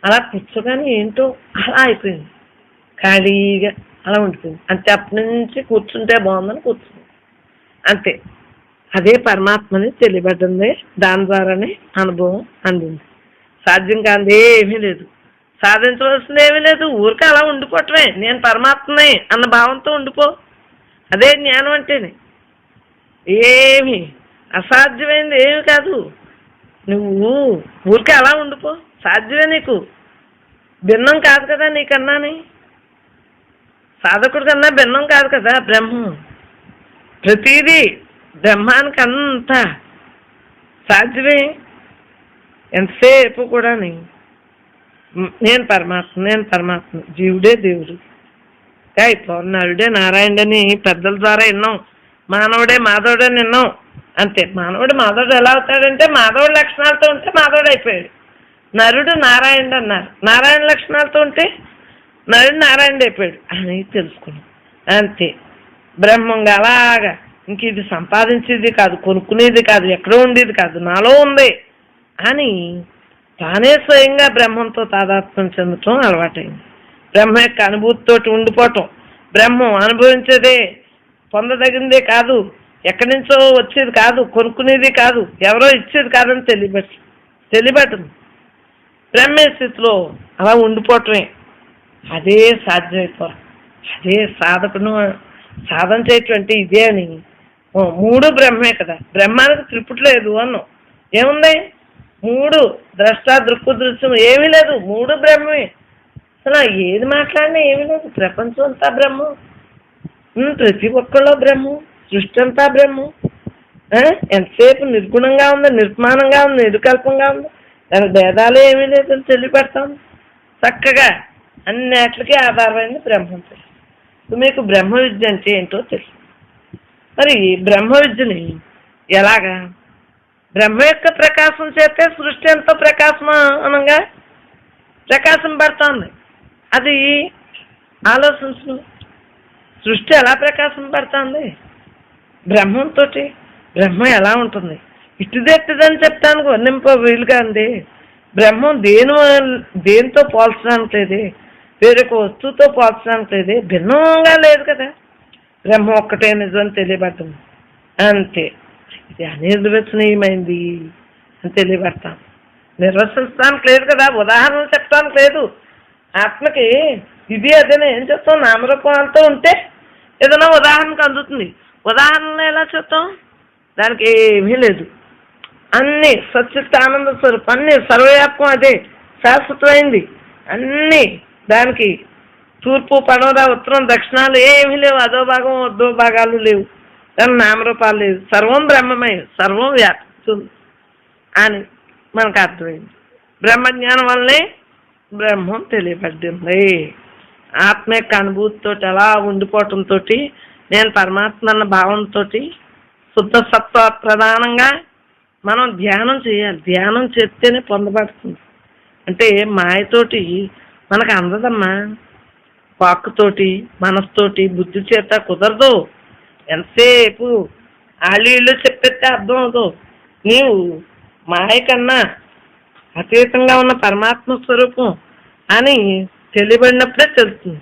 అలా కూర్చోగానే ఏంటో అలా అయిపోయింది, ఖాళీగా అలా ఉండిపోయింది. అంతే, అప్పటి నుంచి కూర్చుంటే బాగుందని కూర్చుంది అంతే. అదే పరమాత్మని తెలియబడ్డింది, దాని ద్వారానే అనుభవం అందింది. సాధ్యం కాదు ఏమీ లేదు, సాధించవలసింది ఏమీ లేదు. ఊరికే అలా ఉండిపోవటమే, నేను పరమాత్మనే అన్న భావంతో ఉండిపో. అదే జ్ఞానం అంటేనే. ఏమి అసాధ్యమైంది ఏమి కాదు, నువ్వు ఊరికే అలా ఉండిపో. సాధ్యమే, నీకు భిన్నం కాదు కదా, నీకన్నాని సాధకుడి కన్నా భిన్నం కాదు కదా బ్రహ్మం. ప్రతిదీ బ్రహ్మానికి అంతా సాధ్యమే. ఎంతసేపు కూడా నేను పరమాత్మ, జీవుడే దేవుడు. ఇప్పుడు నరుడే నారాయణుడని పెద్దల ద్వారా విన్నాం, మానవుడే మాధవుడే విన్నాం అంతే. మానవుడు మాధవుడు ఎలా అవుతాడంటే మాధవుడి లక్షణాలతో ఉంటే మాధవుడు అయిపోయాడు. నరుడు నారాయణుడు అన్నారు, నారాయణ లక్షణాలతో ఉంటే నరుడు నారాయణుడు అయిపోయాడు అని తెలుసుకున్నాం అంతే. బ్రహ్మంగా అలాగా ఇంక ఇది సంపాదించేది కాదు, కొనుక్కునేది కాదు, ఎక్కడో ఉండేది కాదు, నాలో ఉంది అని తానే స్వయంగా బ్రహ్మంతో తాదాత్మ్యం చెందటం అలవాటైంది. బ్రహ్మ యొక్క అనుభూతితోటి ఉండిపోవటం. బ్రహ్మం అనుభవించేదే, పొందదగిందే కాదు, ఎక్కడి నుంచో వచ్చేది కాదు, కొనుక్కునేది కాదు, ఎవరో ఇచ్చేది కాదని తెలియబెట్టదు. బ్రహ్మే స్థితిలో అలా ఉండిపోవటమే, అదే సాధ్యమైపోవాలి. అదే సాధన చేయటం అంటే ఇదే అని మూడు బ్రహ్మే కదా, బ్రహ్మానికి త్రిపుటి లేదు అన్నాం. ఏముంది? మూడు ద్రష్ట దృక్కు దృశ్యం ఏమీ లేదు, మూడు బ్రహ్మే. అసలు ఏది మాట్లాడినా ఏమీ లేదు, ప్రపంచం అంతా బ్రహ్మం, ప్రతి ఒక్కళ్ళో బ్రహ్మం, సృష్టి అంతా బ్రహ్మం. ఎంతసేపు నిర్గుణంగా ఉంది, నిర్మాణంగా ఉంది, నిర్కల్పంగా ఉంది, దానికి భేదాలు ఏమీ లేదని తెలియపెడతాం. చక్కగా అన్నిటికీ ఆధారమైంది బ్రహ్మం తెలుసు. మీకు బ్రహ్మ విద్య అంటే ఏంటో తెలుసు. మరి బ్రహ్మ విద్యని ఎలాగా? బ్రహ్మ యొక్క ప్రకాశం చేస్తే సృష్టి ఎంతో ప్రకాశమానంగా ప్రకాశం పడుతుంది. అది ఆలోచించు. సృష్టి ఎలా ప్రకాశం పడుతుంది? బ్రహ్మంతో. బ్రహ్మ ఎలా ఉంటుంది? ఇటుదెట్టుదని చెప్తాను వర్ణింప వీలుగా ఉంది. బ్రహ్మం దేనితో పోల్చడానికి లేదే, వేరొక వస్తువుతో పోల్చడానికి లేదే, భిన్నంగా లేదు కదా. బ్రహ్మం ఒక్కటే నిజం తెలియబడుతుంది అంతే. ఇది అనిర్వచనీయమైంది అని తెలియబడతాం. నిర్వచించడానికి లేదు కదా, ఉదాహరణలు చెప్పడానికి లేదు. ఆత్మకి ఇది అదేనా ఏం చెప్తాం? నామరూపాలతో ఉంటే ఏదైనా ఉదాహరణకు అందుతుంది. ఉదాహరణలు ఎలా చెప్తాం? దానికి ఏమీ లేదు. అన్నీ సచ్చిత్ ఆనంద స్వరూపం, అన్నీ సర్వవ్యాపకం, అదే శాశ్వతమైంది. అన్నీ దానికి తూర్పు పడమర ఉత్తరం దక్షిణాలు ఏమీ లేవు, అదో భాగం వద్దో భాగాలు లేవు, దాని నామరూపాలు లేవు. సర్వం బ్రహ్మమై సర్వం వ్యాపిస్తుంది అని మనకు అర్థమైంది. బ్రహ్మజ్ఞానం వల్లనే బ్రహ్మం తెలియబడింది. ఆత్మ యొక్క అనుభూతితో అలా ఉండిపోవటంతో, నేను పరమాత్మ అన్న భావంతో శుద్ధ సత్వ ప్రధానంగా మనం ధ్యానం చేయాలి. ధ్యానం చేస్తేనే పొందబడుతుంది. అంటే మాయతోటి మనకు అందదమ్మా. వాక్కుతోటి మనసుతోటి బుద్ధి చేత కుదరదు. ఎంతసేపు ఆళ్ళు చెప్పేస్తే అర్థం అవదు. నీవు మాయ కన్నా అతీతంగా ఉన్న పరమాత్మ స్వరూపం అని తెలియబడినప్పుడే తెలుస్తుంది.